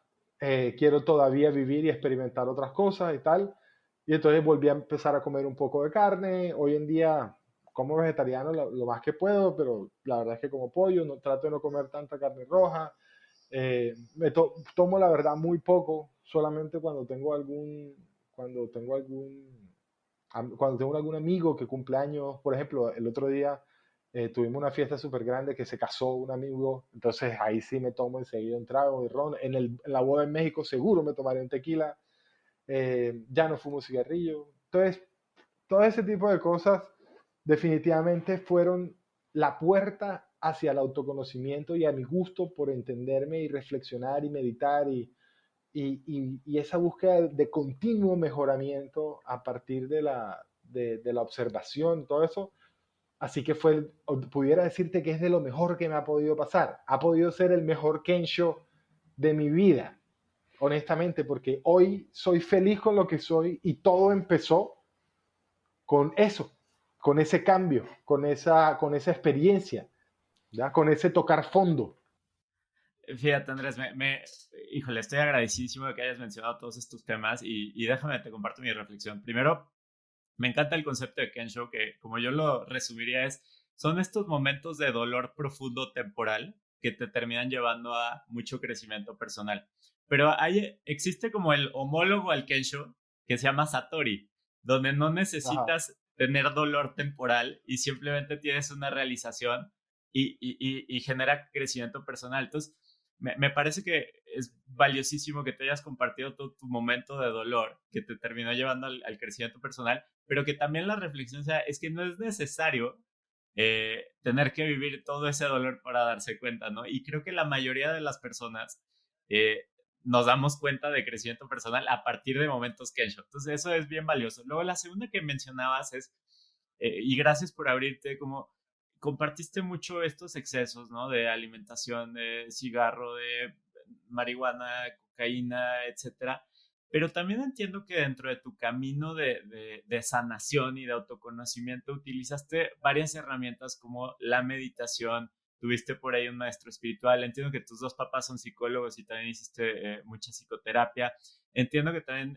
quiero todavía vivir y experimentar otras cosas y tal. Y entonces volví a empezar a comer un poco de carne. Hoy en día como vegetariano lo más que puedo, pero la verdad es que como pollo, no, trato de no comer tanta carne roja. Tomo la verdad muy poco, solamente cuando tengo algún amigo que cumple años. Por ejemplo, el otro día tuvimos una fiesta súper grande que se casó un amigo, entonces ahí sí me tomo enseguida un trago de ron. En la boda en México seguro me tomaré un tequila. Ya no fumo cigarrillo. Entonces, todo ese tipo de cosas definitivamente fueron la puerta hacia el autoconocimiento y a mi gusto por entenderme y reflexionar y meditar y esa búsqueda de continuo mejoramiento a partir de la observación, todo eso. Así que pudiera decirte que es de lo mejor que me ha podido pasar. Ha podido ser el mejor Kensho de mi vida, honestamente, porque hoy soy feliz con lo que soy y todo empezó con eso, con ese cambio, con esa experiencia, ¿ya? Con ese tocar fondo. Fíjate, Andrés, híjole, estoy agradecidísimo de que hayas mencionado todos estos temas y déjame te comparto mi reflexión. Primero, me encanta el concepto de Kensho, que como yo lo resumiría son estos momentos de dolor profundo temporal que te terminan llevando a mucho crecimiento personal. Pero existe como el homólogo al Kensho que se llama Satori, donde no Ajá. necesitas tener dolor temporal y simplemente tienes una realización y genera crecimiento personal. Entonces, me parece que es valiosísimo que te hayas compartido todo tu momento de dolor que te terminó llevando al crecimiento personal, pero que también la reflexión sea, es que no es necesario tener que vivir todo ese dolor para darse cuenta, ¿no? Y creo que la mayoría de las personas eh, nos damos cuenta de crecimiento personal a partir de momentos Kensho. Entonces, eso es bien valioso. Luego, la segunda que mencionabas es, y gracias por abrirte, como compartiste mucho estos excesos, ¿no? De alimentación, de cigarro, de marihuana, cocaína, etcétera. Pero también entiendo que dentro de tu camino de sanación y de autoconocimiento utilizaste varias herramientas como la meditación, tuviste por ahí un maestro espiritual, entiendo que tus dos papás son psicólogos y también hiciste mucha psicoterapia, entiendo que también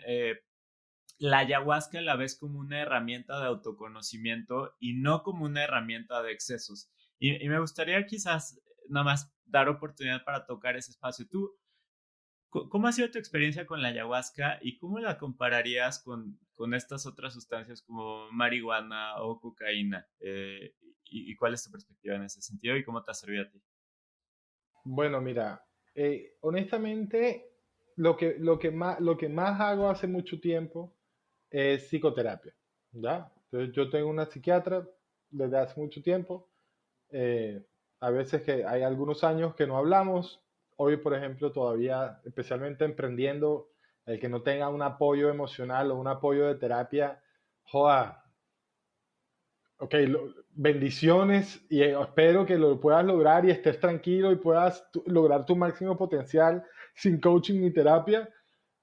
la ayahuasca la ves como una herramienta de autoconocimiento y no como una herramienta de excesos. Y me gustaría quizás nada más dar oportunidad para tocar ese espacio. ¿Tú cómo ha sido tu experiencia con la ayahuasca y cómo la compararías con estas otras sustancias como marihuana o cocaína? Y cuál es tu perspectiva en ese sentido y cómo te ha servido a ti? Bueno, mira, honestamente, lo que más hago hace mucho tiempo es psicoterapia, ¿ya? Entonces, yo tengo una psiquiatra desde hace mucho tiempo. eh, a veces que hay algunos años que no hablamos. Hoy, por ejemplo, todavía, especialmente emprendiendo, el que no tenga un apoyo emocional o un apoyo de terapia, joda, ok, bendiciones y espero que lo puedas lograr y estés tranquilo y puedas lograr tu máximo potencial sin coaching ni terapia,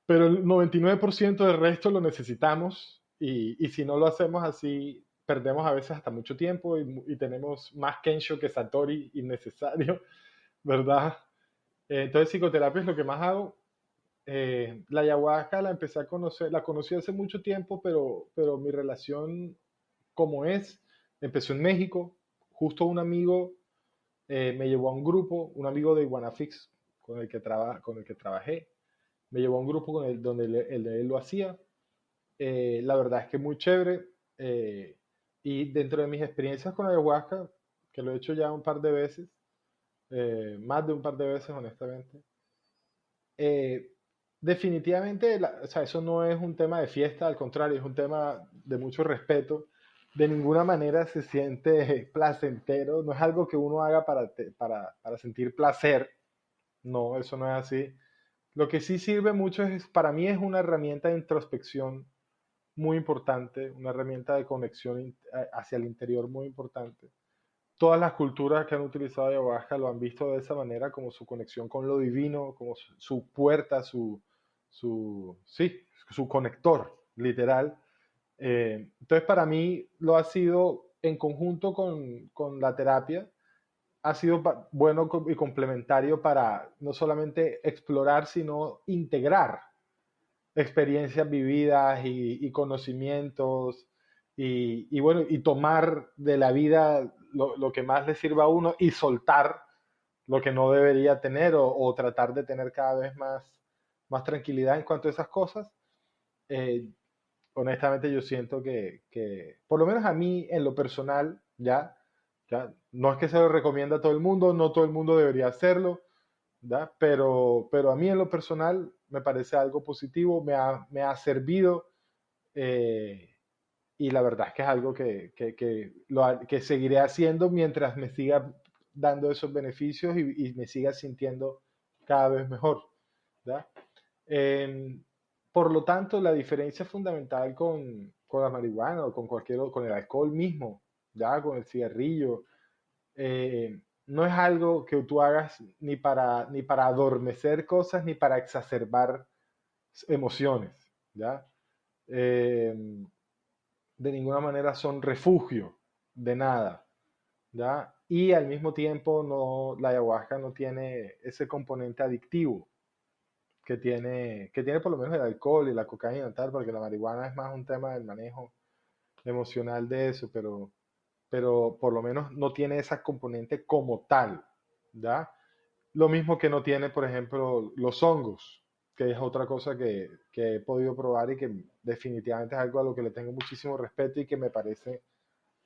pero el 99% del resto lo necesitamos y si no lo hacemos así, perdemos a veces hasta mucho tiempo y tenemos más Kensho que Satori innecesario, ¿verdad? Entonces psicoterapia es lo que más hago. La ayahuasca la empecé a conocer, la conocí hace mucho tiempo, pero mi relación como es, empezó en México. Justo un amigo me llevó a un grupo, un amigo de Iguanafix con el que trabajé, me llevó a un grupo donde él lo hacía. La verdad es que muy chévere. Y dentro de mis experiencias con ayahuasca, que lo he hecho ya un par de veces, más de un par de veces honestamente, eh, definitivamente, o sea, eso no es un tema de fiesta, al contrario, es un tema de mucho respeto. De ninguna manera se siente placentero, no es algo que uno haga para sentir placer, no, eso no es así. Lo que sí sirve mucho es, para mí es una herramienta de introspección muy importante, una herramienta de conexión hacia el interior muy importante. Todas las culturas que han utilizado ayahuasca lo han visto de esa manera, como su conexión con lo divino, como su puerta, sí, su conector, literal. Entonces, para mí lo ha sido en conjunto con la terapia, ha sido bueno y complementario para no solamente explorar, sino integrar experiencias vividas y conocimientos bueno, y tomar de la vida lo que más le sirva a uno y soltar lo que no debería tener o tratar de tener cada vez más tranquilidad en cuanto a esas cosas. Eh, Honestamente yo siento por lo menos a mí en lo personal, ya, no es que se lo recomienda a todo el mundo, no todo el mundo debería hacerlo, ¿da? Pero a mí en lo personal me parece algo positivo, me ha servido eh, y la verdad es que es algo que seguiré haciendo mientras me siga dando esos beneficios y me siga sintiendo cada vez mejor, ¿da? Eh, por lo tanto, la diferencia fundamental con la marihuana o con el alcohol mismo, ¿ya? Con el cigarrillo, no es algo que tú hagas ni para adormecer cosas ni para exacerbar emociones, ¿ya? Eh, de ninguna manera son refugio de nada, ¿ya? y al mismo tiempo la ayahuasca no tiene ese componente adictivo que tiene por lo menos el alcohol y la cocaína y tal, porque la marihuana es más un tema del manejo emocional de eso, pero por lo menos no tiene esa componente como tal, ¿ya? Lo mismo que no tiene, por ejemplo, los hongos, que es otra cosa que he podido probar y que definitivamente es algo a lo que le tengo muchísimo respeto y que me parece,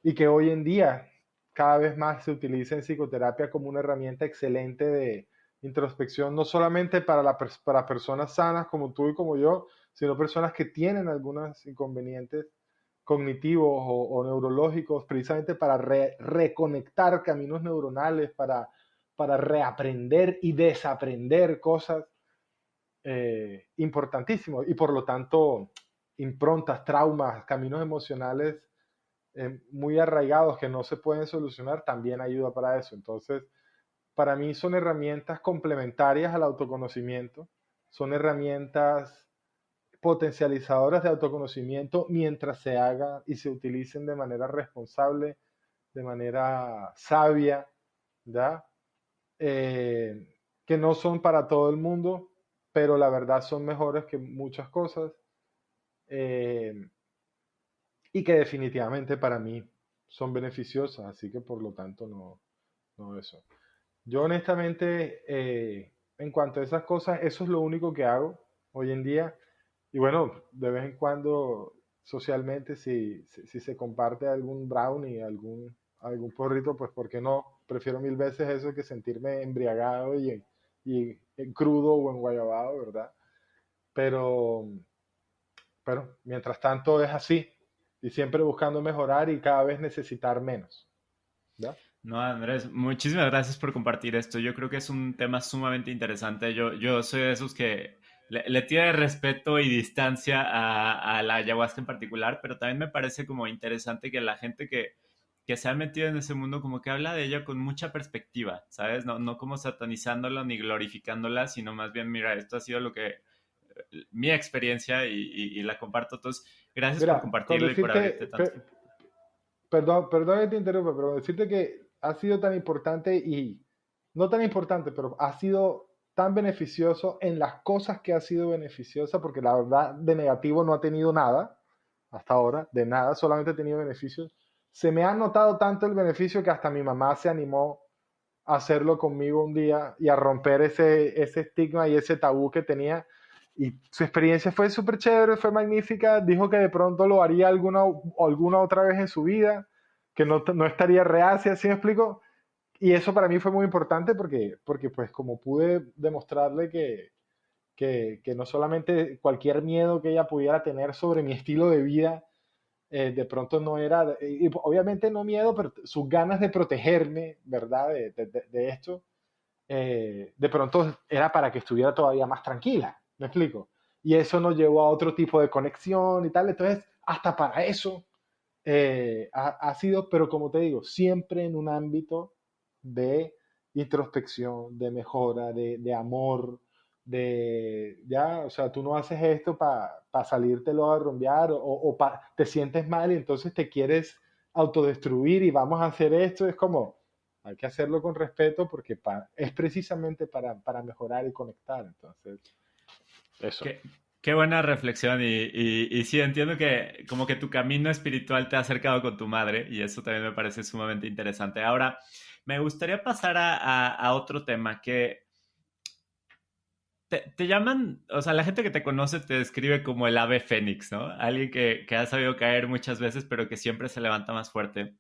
y que hoy en día cada vez más se utiliza en psicoterapia como una herramienta excelente de introspección, no solamente para personas sanas como tú y como yo, sino personas que tienen algunos inconvenientes cognitivos o neurológicos, precisamente para reconectar caminos neuronales, para reaprender y desaprender cosas importantísimos y por lo tanto improntas, traumas, caminos emocionales muy arraigados que no se pueden solucionar, también ayuda para eso. Entonces, para mí son herramientas complementarias al autoconocimiento, son herramientas potencializadoras de autoconocimiento mientras se hagan y se utilicen de manera responsable, de manera sabia, ¿ya? Que no son para todo el mundo, pero la verdad son mejores que muchas cosas eh, y que definitivamente para mí son beneficiosas, así que por lo tanto no eso. Yo honestamente, en cuanto a esas cosas, eso es lo único que hago hoy en día. Y bueno, de vez en cuando socialmente, si se comparte algún brownie, algún porrito, pues ¿por qué no? Prefiero mil veces eso que sentirme embriagado y crudo o enguayabado, ¿verdad? Pero, pero mientras tanto es así y siempre buscando mejorar y cada vez necesitar menos, ¿verdad? No, Andrés, muchísimas gracias por compartir esto. Yo creo que es un tema sumamente interesante. Yo soy de esos que le tiene respeto y distancia a la ayahuasca en particular, pero también me parece como interesante que la gente que se ha metido en ese mundo como que habla de ella con mucha perspectiva, ¿sabes? No como satanizándola ni glorificándola, sino más bien, mira, esto ha sido lo que mi experiencia y la comparto. Entonces, gracias por Mira, con compartirlo y por abrirte decirte, tanto. perdón que te interrumpa, pero decirte que ha sido tan importante y no tan importante, pero ha sido tan beneficioso en las cosas que ha sido beneficiosa, porque la verdad de negativo no ha tenido nada hasta ahora, de nada, solamente ha tenido beneficios. Se me ha notado tanto el beneficio que hasta mi mamá se animó a hacerlo conmigo un día y a romper ese estigma y ese tabú que tenía. Y su experiencia fue súper chévere, fue magnífica. Dijo que de pronto lo haría alguna otra vez en su vida, que no estaría reacia, ¿sí me explico? Y eso para mí fue muy importante porque pues como pude demostrarle que no solamente cualquier miedo que ella pudiera tener sobre mi estilo de vida, de pronto no era, y obviamente no miedo, pero sus ganas de protegerme, ¿verdad? De esto, de pronto era para que estuviera todavía más tranquila, ¿me explico? Y eso nos llevó a otro tipo de conexión y tal, entonces hasta para eso ha sido, pero como te digo, siempre en un ámbito de introspección, de mejora, de amor, ya, o sea, tú no haces esto para salírtelo a rumbear te sientes mal y entonces te quieres autodestruir y vamos a hacer esto, es como, hay que hacerlo con respeto porque es precisamente para mejorar y conectar, entonces, eso. Qué buena reflexión y sí, entiendo que como que tu camino espiritual te ha acercado con tu madre y eso también me parece sumamente interesante. Ahora, me gustaría pasar a otro tema que te llaman, o sea, la gente que te conoce te describe como el ave fénix, ¿no? Alguien que ha sabido caer muchas veces, pero que siempre se levanta más fuerte.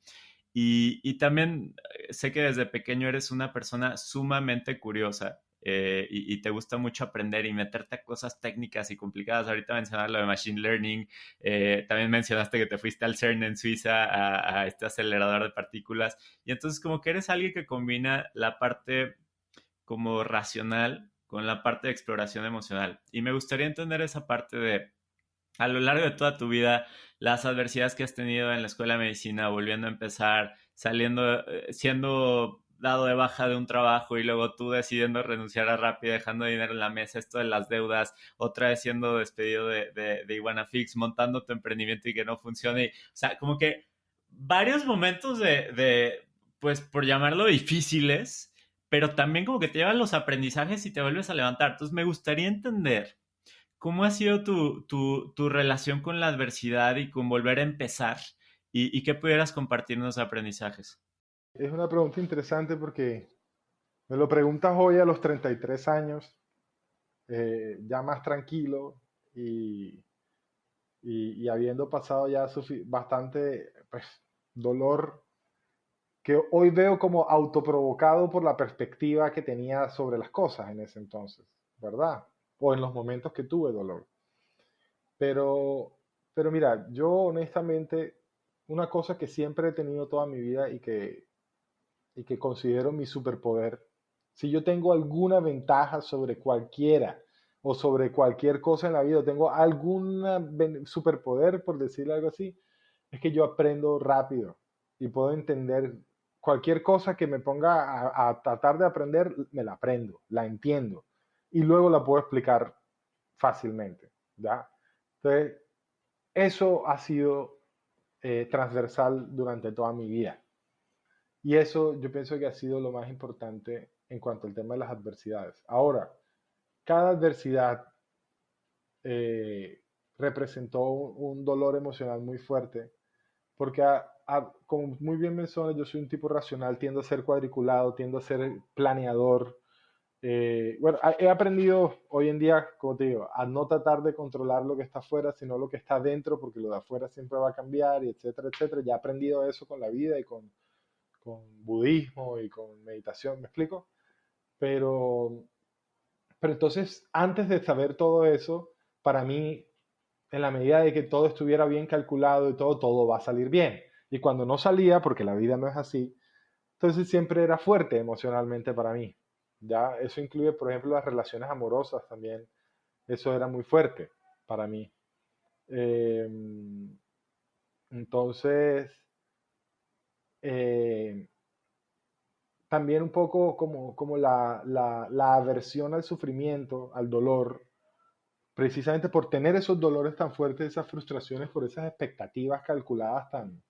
Y también sé que desde pequeño eres una persona sumamente curiosa y te gusta mucho aprender y meterte a cosas técnicas y complicadas. Ahorita mencionabas lo de Machine Learning, también mencionaste que te fuiste al CERN en Suiza a este acelerador de partículas. Y entonces como que eres alguien que combina la parte como racional con la parte de exploración emocional. Y me gustaría entender esa parte de a lo largo de toda tu vida, las adversidades que has tenido en la escuela de medicina, volviendo a empezar, saliendo, siendo dado de baja de un trabajo y luego tú decidiendo renunciar a Rappi, dejando dinero en la mesa, esto de las deudas, otra vez siendo despedido de Iguana Fix, montando tu emprendimiento y que no funcione. O sea, como que varios momentos de pues por llamarlo difíciles, pero también como que te llevan los aprendizajes y te vuelves a levantar. Entonces me gustaría entender cómo ha sido tu relación con la adversidad y con volver a empezar y qué pudieras compartir en los aprendizajes. Es una pregunta interesante porque me lo preguntas hoy a los 33 años, ya más tranquilo y, y habiendo pasado ya bastante pues, dolor que hoy veo como autoprovocado por la perspectiva que tenía sobre las cosas en ese entonces, ¿verdad? O en los momentos que tuve dolor. Pero, pero mira, yo honestamente, una cosa que siempre he tenido toda mi vida y que considero mi superpoder, si yo tengo alguna ventaja sobre cualquiera o sobre cualquier cosa en la vida, tengo algún superpoder, por decirle algo así, es que yo aprendo rápido y puedo entender cualquier cosa que me ponga a tratar de aprender, me la aprendo, la entiendo y luego la puedo explicar fácilmente, ¿ya? Entonces, eso ha sido transversal durante toda mi vida. Y eso yo pienso que ha sido lo más importante en cuanto al tema de las adversidades. Ahora, cada adversidad eh, representó un dolor emocional muy fuerte, porque como muy bien mencioné, yo soy un tipo racional, tiendo a ser cuadriculado, tiendo a ser planeador. Bueno, he aprendido hoy en día, como te digo, a no tratar de controlar lo que está afuera, sino lo que está dentro, porque lo de afuera siempre va a cambiar, y etcétera, etcétera. Ya he aprendido eso con la vida y con budismo y con meditación, ¿me explico? Pero, pero entonces, antes de saber todo eso, para mí, en la medida de que todo estuviera bien calculado y todo va a salir bien. Y cuando no salía, porque la vida no es así, entonces siempre era fuerte emocionalmente para mí. Ya, eso incluye, por ejemplo, las relaciones amorosas también. Eso era muy fuerte para mí. Eh, entonces, eh, también un poco como la aversión al sufrimiento, al dolor, precisamente por tener esos dolores tan fuertes, esas frustraciones, por esas expectativas calculadas tan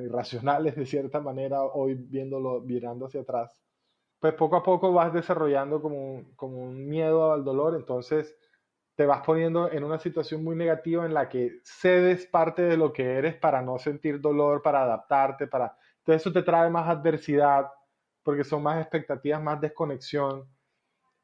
irracionales de cierta manera, hoy viéndolo, mirando hacia atrás, pues poco a poco vas desarrollando como un miedo al dolor, entonces te vas poniendo en una situación muy negativa en la que cedes parte de lo que eres para no sentir dolor, para adaptarte, para... Entonces eso te trae más adversidad, porque son más expectativas, más desconexión.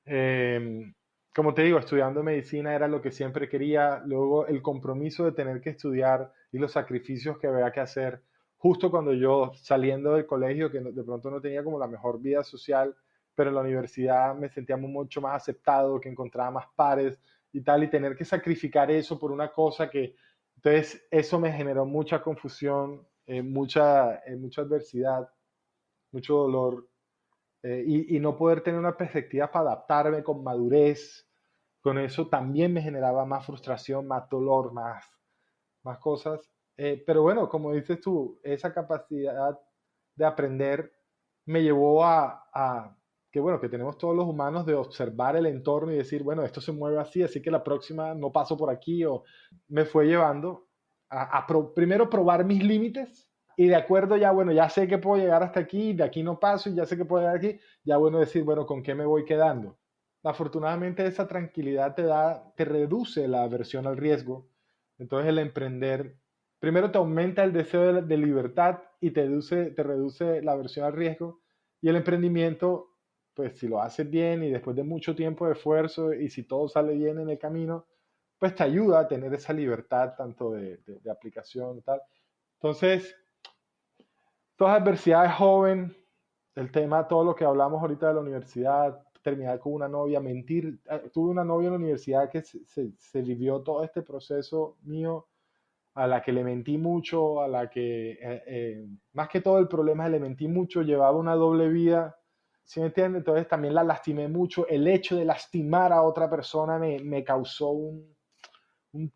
Eh, Como te digo, estudiando medicina era lo que siempre quería, luego el compromiso de tener que estudiar y los sacrificios que había que hacer, justo cuando yo saliendo del colegio, que de pronto no tenía como la mejor vida social, pero en la universidad me sentía mucho más aceptado, que encontraba más pares y tal, y tener que sacrificar eso por una cosa que, entonces eso me generó mucha confusión, mucha adversidad, mucho dolor, y no poder tener una perspectiva para adaptarme con madurez, con eso también me generaba más frustración, más dolor, más cosas. Pero bueno, como dices tú, esa capacidad de aprender me llevó que bueno, que tenemos todos los humanos de observar el entorno y decir, bueno, esto se mueve así, así que la próxima no paso por aquí, o me fue llevando primero probar mis límites y de acuerdo ya, bueno, ya sé que puedo llegar hasta aquí, de aquí no paso y ya sé que puedo llegar aquí, ya bueno decir, bueno, ¿con qué me voy quedando? Afortunadamente esa tranquilidad te reduce la aversión al riesgo. Entonces el emprender, primero te aumenta el deseo de libertad y te reduce la aversión al riesgo. Y el emprendimiento, pues si lo haces bien y después de mucho tiempo de esfuerzo y si todo sale bien en el camino, pues te ayuda a tener esa libertad tanto de aplicación y tal. Entonces, todas adversidades joven, el tema, todo lo que hablamos ahorita de la universidad, terminar con una novia, mentir. Tuve una novia en la universidad que se vivió todo este proceso mío, a la que le mentí mucho, a la que, más que todo el problema es le mentí mucho, llevaba una doble vida, ¿sí me entiendes? Entonces también la lastimé mucho. El hecho de lastimar a otra persona me causó un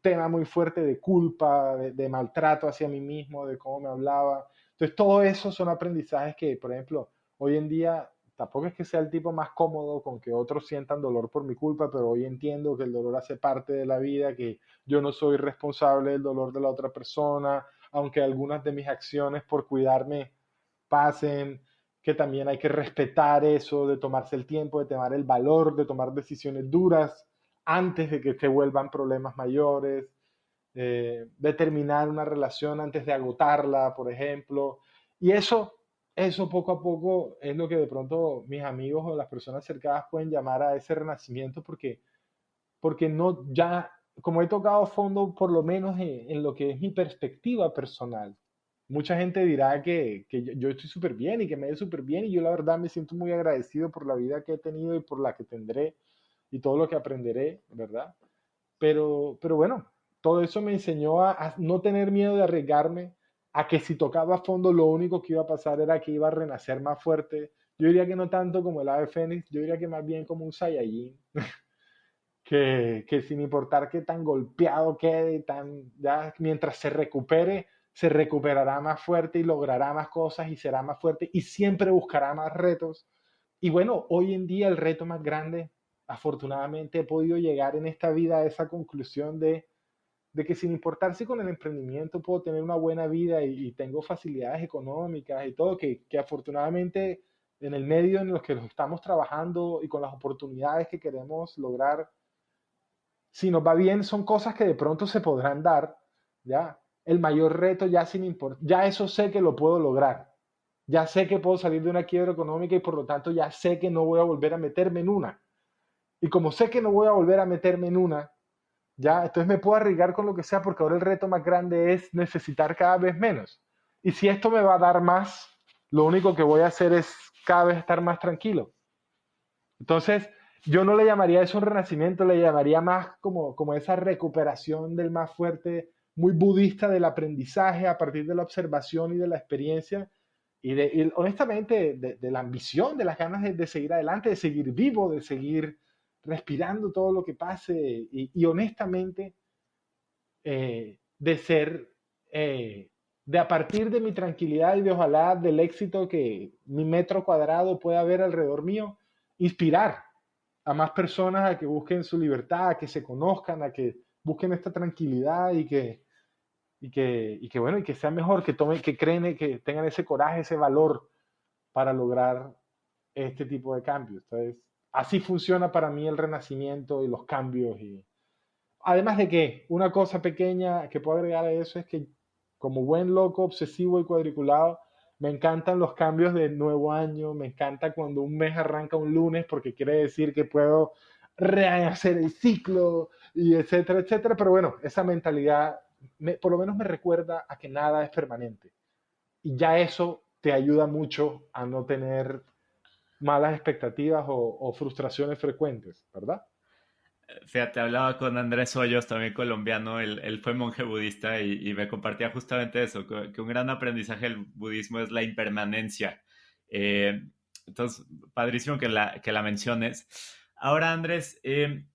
tema muy fuerte de culpa, de maltrato hacia mí mismo, de cómo me hablaba. Entonces, todo eso son aprendizajes que, por ejemplo, hoy en día tampoco es que sea el tipo más cómodo con que otros sientan dolor por mi culpa, pero hoy entiendo que el dolor hace parte de la vida, que yo no soy responsable del dolor de la otra persona, aunque algunas de mis acciones por cuidarme pasen, que también hay que respetar eso, de tomarse el tiempo, de tomar el valor, de tomar decisiones duras antes de que se vuelvan problemas mayores, de terminar una relación antes de agotarla, por ejemplo. Y eso poco a poco es lo que de pronto mis amigos o las personas cercanas pueden llamar a ese renacimiento porque no ya, como he tocado fondo por lo menos en lo que es mi perspectiva personal, mucha gente dirá que yo estoy súper bien y que me ve súper bien y yo la verdad me siento muy agradecido por la vida que he tenido y por la que tendré y todo lo que aprenderé, ¿verdad? Pero bueno, todo eso me enseñó a no tener miedo de arriesgarme, a que si tocaba a fondo lo único que iba a pasar era que iba a renacer más fuerte. Yo diría que no tanto como el ave fénix, yo diría que más bien como un Saiyajin, que sin importar qué tan golpeado quede, ya mientras se recuperará más fuerte y logrará más cosas y será más fuerte y siempre buscará más retos. Y bueno, hoy en día el reto más grande, afortunadamente he podido llegar en esta vida a esa conclusión de que sin importar si con el emprendimiento puedo tener una buena vida y tengo facilidades económicas y todo, que afortunadamente en el medio en los que nos estamos trabajando y con las oportunidades que queremos lograr, si nos va bien, son cosas que de pronto se podrán dar, ¿ya? El mayor reto ya sin importar, ya eso sé que lo puedo lograr, ya sé que puedo salir de una quiebra económica y por lo tanto ya sé que no voy a volver a meterme en una. Y como sé que no voy a volver a meterme en una, ya, entonces me puedo arriesgar con lo que sea porque ahora el reto más grande es necesitar cada vez menos. Y si esto me va a dar más, lo único que voy a hacer es cada vez estar más tranquilo. Entonces, yo no le llamaría eso un renacimiento, le llamaría más como esa recuperación del más fuerte, muy budista del aprendizaje a partir de la observación y de la experiencia y honestamente de la ambición, de las ganas de seguir adelante, de seguir vivo, de seguir respirando todo lo que pase y honestamente de ser, de a partir de mi tranquilidad y de ojalá del éxito que mi metro cuadrado pueda haber alrededor mío, inspirar a más personas a que busquen su libertad, a que se conozcan, a que busquen esta tranquilidad bueno, y que sea mejor, que tomen, que creen, que tengan ese coraje, ese valor para lograr este tipo de cambios. Entonces, así funciona para mí el renacimiento y los cambios. Y además de que una cosa pequeña que puedo agregar a eso es que como buen loco, obsesivo y cuadriculado, me encantan los cambios de nuevo año, me encanta cuando un mes arranca un lunes porque quiere decir que puedo rehacer el ciclo y etcétera, etcétera. Pero bueno, esa mentalidad por lo menos me recuerda a que nada es permanente. Y ya eso te ayuda mucho a no tener malas expectativas o frustraciones frecuentes, ¿verdad? Fíjate, hablaba con Andrés Hoyos, también colombiano, él fue monje budista y me compartía justamente eso, que un gran aprendizaje del budismo es la impermanencia. Eh, entonces, padrísimo que la menciones. Ahora, Andrés,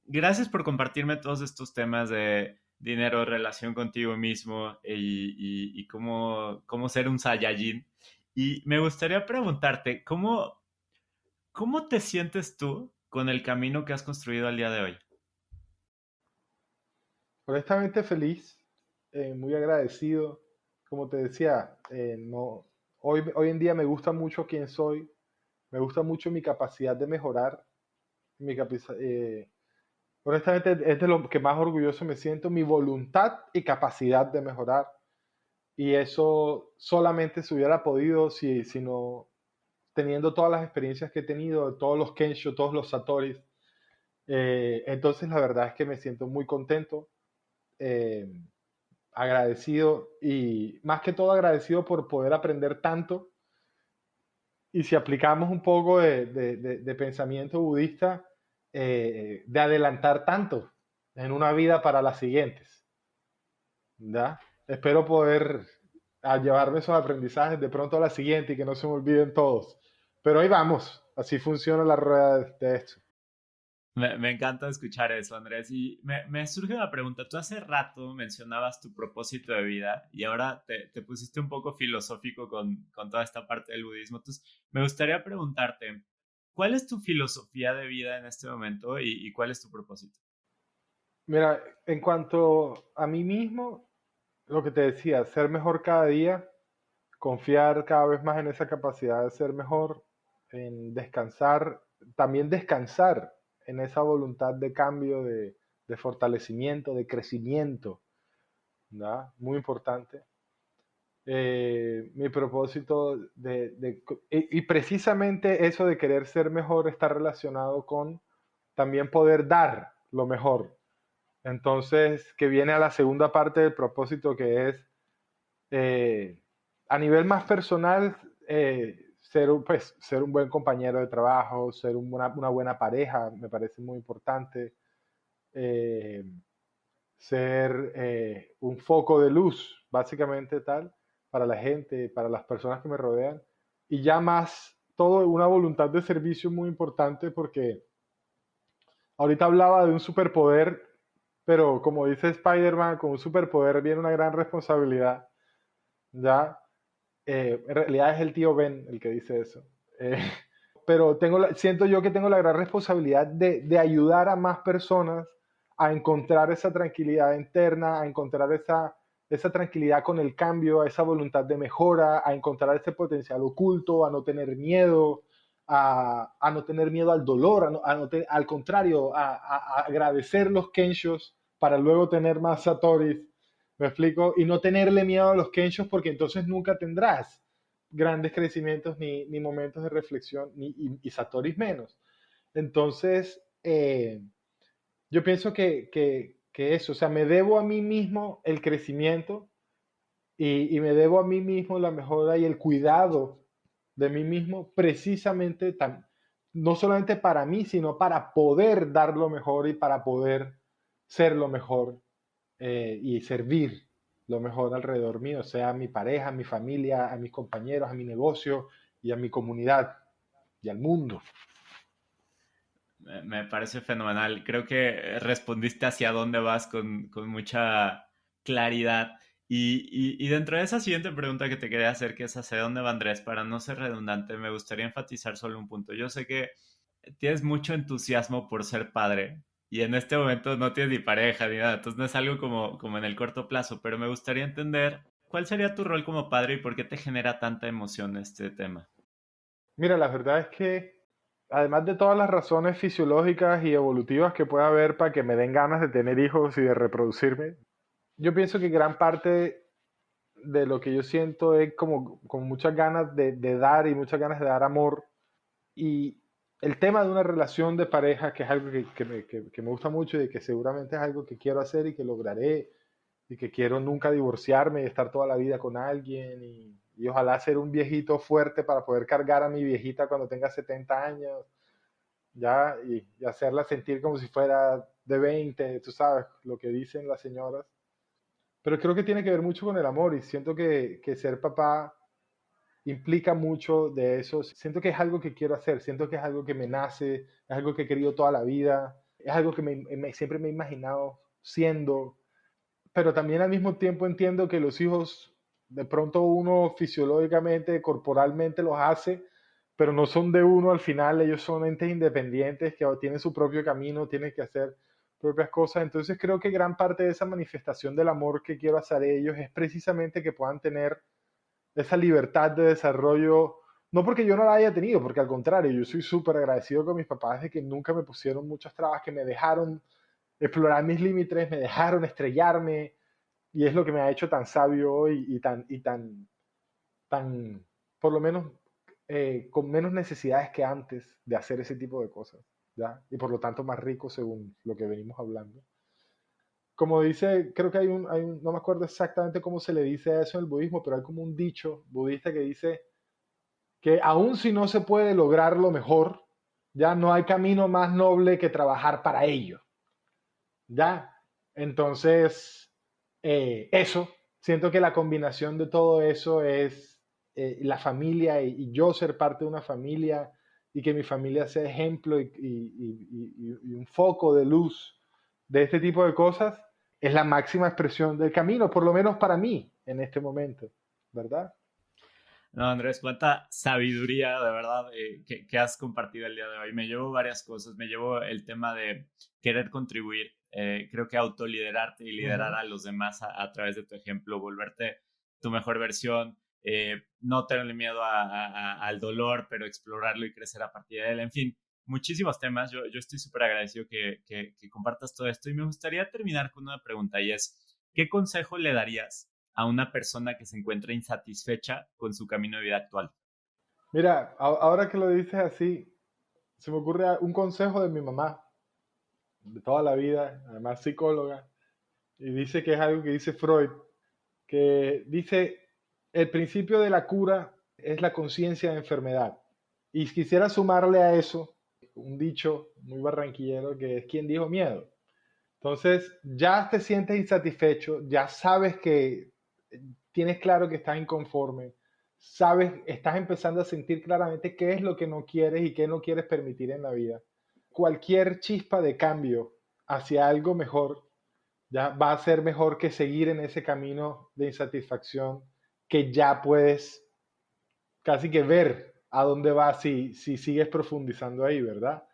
gracias por compartirme todos estos temas de dinero, relación contigo mismo y cómo ser un Saiyajin. Y me gustaría preguntarte, ¿cómo te sientes tú con el camino que has construido al día de hoy? Honestamente feliz, muy agradecido. Como te decía, no, hoy en día me gusta mucho quién soy, me gusta mucho mi capacidad de mejorar. Mi honestamente es de lo que más orgulloso me siento, mi voluntad y capacidad de mejorar. Y eso solamente se hubiera podido si no teniendo todas las experiencias que he tenido, todos los Kensho, todos los Satoris. Entonces la verdad es que me siento muy contento. eh, Agradecido y más que todo agradecido por poder aprender tanto. Y si aplicamos un poco de pensamiento budista, de adelantar tanto en una vida para las siguientes. ¿Ya? Espero poder llevarme esos aprendizajes de pronto a la siguiente y que no se me olviden todos. Pero ahí vamos, así funciona la rueda de esto. Me encanta escuchar eso, Andrés. Y me surge una pregunta. Tú hace rato mencionabas tu propósito de vida y ahora te pusiste un poco filosófico con toda esta parte del budismo. Entonces, me gustaría preguntarte, ¿cuál es tu filosofía de vida en este momento y cuál es tu propósito? Mira, en cuanto a mí mismo, lo que te decía, ser mejor cada día, confiar cada vez más en esa capacidad de ser mejor, en descansar, también descansar en esa voluntad de cambio, de fortalecimiento, de crecimiento, ¿verdad? Muy importante. Mi propósito y precisamente eso de querer ser mejor está relacionado con también poder dar lo mejor. Entonces, que viene a la segunda parte del propósito, que es eh, a nivel más personal, ser un buen compañero de trabajo, ser una buena pareja, me parece muy importante. Eh, Ser un foco de luz, básicamente tal, para la gente, para las personas que me rodean. Y ya más, todo una voluntad de servicio muy importante porque ahorita hablaba de un superpoder, pero como dice Spider-Man, con un superpoder viene una gran responsabilidad. Ya, en realidad es el tío Ben el que dice eso. Eh, pero siento yo que tengo la gran responsabilidad de ayudar a más personas a encontrar esa tranquilidad interna, a encontrar esa tranquilidad con el cambio, a esa voluntad de mejora, a encontrar ese potencial oculto, a no tener miedo, a no tener miedo al dolor, al contrario, a agradecer los kenshos para luego tener más satoris, ¿me explico? Y no tenerle miedo a los kenshos porque entonces nunca tendrás grandes crecimientos ni momentos de reflexión y satoris menos. Entonces, yo pienso que eso, o sea, me debo a mí mismo el crecimiento y me debo a mí mismo la mejora y el cuidado de mí mismo precisamente no solamente para mí, sino para poder dar lo mejor y para poder ser lo mejor y servir lo mejor alrededor mío, sea a mi pareja, a mi familia, a mis compañeros, a mi negocio y a mi comunidad y al mundo. Me parece fenomenal. Creo que respondiste hacia dónde vas con mucha claridad. Y dentro de esa siguiente pregunta que te quería hacer, que es hacia dónde va Andrés, para no ser redundante, me gustaría enfatizar solo un punto. Yo sé que tienes mucho entusiasmo por ser padre y en este momento no tienes ni pareja ni nada, entonces no es algo como en el corto plazo, pero me gustaría entender cuál sería tu rol como padre y por qué te genera tanta emoción este tema. Mira, la verdad es que además de todas las razones fisiológicas y evolutivas que pueda haber para que me den ganas de tener hijos y de reproducirme, yo pienso que gran parte de lo que yo siento es como muchas ganas de dar y muchas ganas de dar amor. Y el tema de una relación de pareja, que es algo que me gusta mucho y que seguramente es algo que quiero hacer y que lograré y que quiero nunca divorciarme y estar toda la vida con alguien y ojalá ser un viejito fuerte para poder cargar a mi viejita cuando tenga 70 años, ya, y hacerla sentir como si fuera de 20, tú sabes, lo que dicen las señoras. Pero creo que tiene que ver mucho con el amor y siento que ser papá implica mucho de eso. Siento que es algo que quiero hacer, siento que es algo que me nace, es algo que he querido toda la vida, es algo que siempre me he imaginado siendo, pero también al mismo tiempo entiendo que los hijos, de pronto uno fisiológicamente, corporalmente los hace, pero no son de uno al final, ellos son entes independientes que tienen su propio camino, tienen que hacer propias cosas. Entonces creo que gran parte de esa manifestación del amor que quiero hacer ellos es precisamente que puedan tener esa libertad de desarrollo, no porque yo no la haya tenido, porque al contrario, yo soy súper agradecido con mis papás de que nunca me pusieron muchas trabas, que me dejaron explorar mis límites, me dejaron estrellarme, y es lo que me ha hecho tan sabio hoy tan por lo menos, con menos necesidades que antes de hacer ese tipo de cosas, ¿ya? Y por lo tanto más rico según lo que venimos hablando. Como dice, creo que no me acuerdo exactamente cómo se le dice a eso en el budismo, pero hay como un dicho budista que dice que aun si no se puede lograr lo mejor, ya no hay camino más noble que trabajar para ello. ¿Ya? Entonces, eso, siento que la combinación de todo eso es la familia y yo ser parte de una familia y que mi familia sea ejemplo y un foco de luz de este tipo de cosas, es la máxima expresión del camino, por lo menos para mí en este momento, ¿verdad? No, Andrés, cuánta sabiduría de verdad que has compartido el día de hoy. Me llevo varias cosas. Me llevo el tema de querer contribuir. Creo que autoliderarte y liderar Ujú. a los demás a través de tu ejemplo, volverte tu mejor versión, no tenerle miedo al dolor, pero explorarlo y crecer a partir de él. En fin, muchísimos temas. Yo estoy súper agradecido que compartas todo esto y me gustaría terminar con una pregunta y es, ¿qué consejo le darías a una persona que se encuentra insatisfecha con su camino de vida actual? Mira, ahora que lo dices así, se me ocurre un consejo de mi mamá, de toda la vida, además psicóloga, y dice que es algo que dice Freud, que dice, el principio de la cura es la conciencia de enfermedad. Y quisiera sumarle a eso un dicho muy barranquillero que es ¿quién dijo miedo? Entonces, ya te sientes insatisfecho, ya sabes que tienes claro que estás inconforme, sabes, estás empezando a sentir claramente qué es lo que no quieres y qué no quieres permitir en la vida. Cualquier chispa de cambio hacia algo mejor ya va a ser mejor que seguir en ese camino de insatisfacción que ya puedes casi que ver a dónde vas si sigues profundizando ahí, ¿verdad?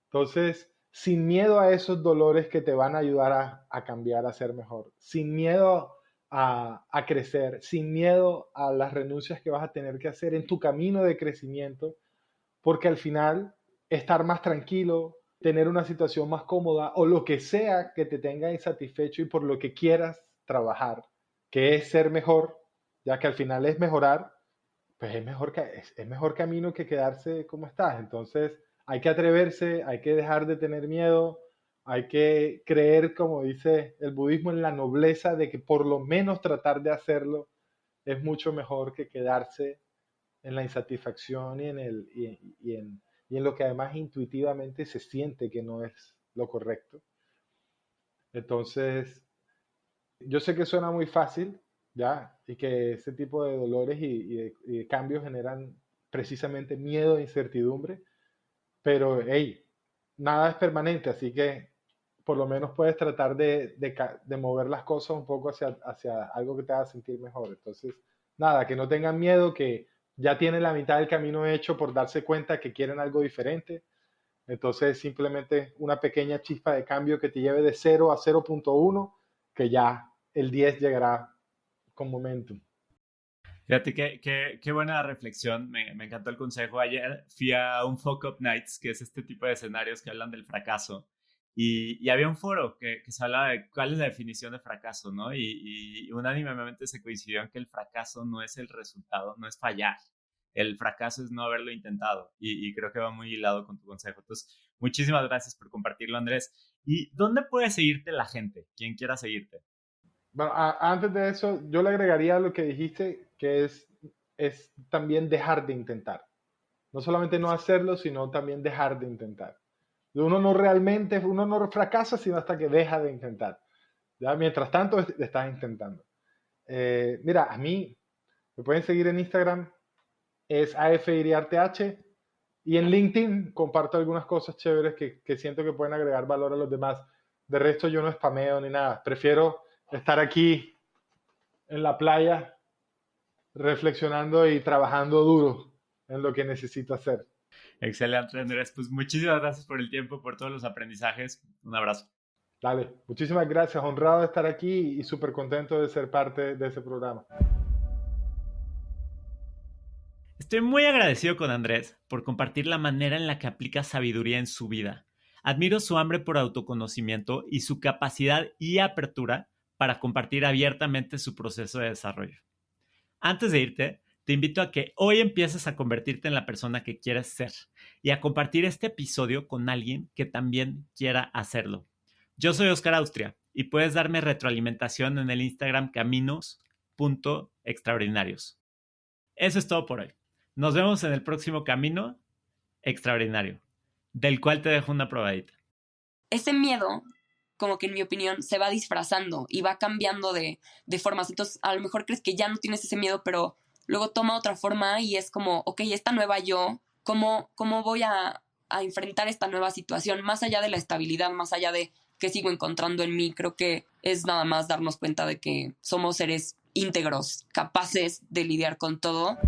Entonces, sin miedo a esos dolores que te van a ayudar a cambiar, a ser mejor, sin miedo a crecer, sin miedo a las renuncias que vas a tener que hacer en tu camino de crecimiento, porque al final estar más tranquilo, tener una situación más cómoda o lo que sea que te tenga insatisfecho y por lo que quieras trabajar, que es ser mejor, ya que al final es mejorar, pues es mejor camino que quedarse como estás. Entonces hay que atreverse, hay que dejar de tener miedo, hay que creer, como dice el budismo, en la nobleza de que por lo menos tratar de hacerlo es mucho mejor que quedarse en la insatisfacción y en lo que además intuitivamente se siente que no es lo correcto. Entonces, yo sé que suena muy fácil, ¿ya? Y que ese tipo de dolores y de cambios generan precisamente miedo e incertidumbre, pero hey, nada es permanente, así que por lo menos puedes tratar de mover las cosas un poco hacia algo que te haga sentir mejor. Entonces, nada, que no tengan miedo, que ya tienen la mitad del camino hecho por darse cuenta que quieren algo diferente. Entonces, simplemente una pequeña chispa de cambio que te lleve de 0 a 0.1, que ya el 10 llegará con momentum. Fíjate qué buena reflexión, me encantó el consejo. Ayer fui a un Fuck Up Nights, que es este tipo de escenarios que hablan del fracaso, y había un foro que se hablaba de cuál es la definición de fracaso, ¿no? Y unánimemente se coincidió en que el fracaso no es el resultado, no es fallar. El fracaso es no haberlo intentado, y creo que va muy hilado con tu consejo. Entonces, muchísimas gracias por compartirlo, Andrés. ¿Y dónde puede seguirte la gente, quien quiera seguirte? Bueno, antes de eso, yo le agregaría lo que dijiste, que es también dejar de intentar. No solamente no hacerlo, sino también dejar de intentar. Uno no fracasa, sino hasta que deja de intentar. ¿Ya? Mientras tanto, estás intentando. Mira, a mí me pueden seguir en Instagram, es AFIriarTH, y en LinkedIn comparto algunas cosas chéveres que siento que pueden agregar valor a los demás. De resto, yo no spameo ni nada. Prefiero estar aquí en la playa reflexionando y trabajando duro en lo que necesito hacer. Excelente, Andrés. Pues muchísimas gracias por el tiempo, por todos los aprendizajes. Un abrazo. Dale, muchísimas gracias, honrado de estar aquí y súper contento de ser parte de ese programa. Estoy muy agradecido con Andrés por compartir la manera en la que aplica sabiduría en su vida. Admiro su hambre por autoconocimiento y su capacidad y apertura para compartir abiertamente su proceso de desarrollo. Antes de irte, te invito a que hoy empieces a convertirte en la persona que quieres ser y a compartir este episodio con alguien que también quiera hacerlo. Yo soy Oscar Austria y puedes darme retroalimentación en el Instagram caminos.extraordinarios. Eso es todo por hoy. Nos vemos en el próximo Camino Extraordinario, del cual te dejo una probadita. Ese miedo, como que en mi opinión, se va disfrazando y va cambiando de formas. Entonces, a lo mejor crees que ya no tienes ese miedo, pero luego toma otra forma y es como, ok, esta nueva yo, ¿cómo voy a enfrentar esta nueva situación? Más allá de la estabilidad, más allá de qué sigo encontrando en mí, creo que es nada más darnos cuenta de que somos seres íntegros, capaces de lidiar con todo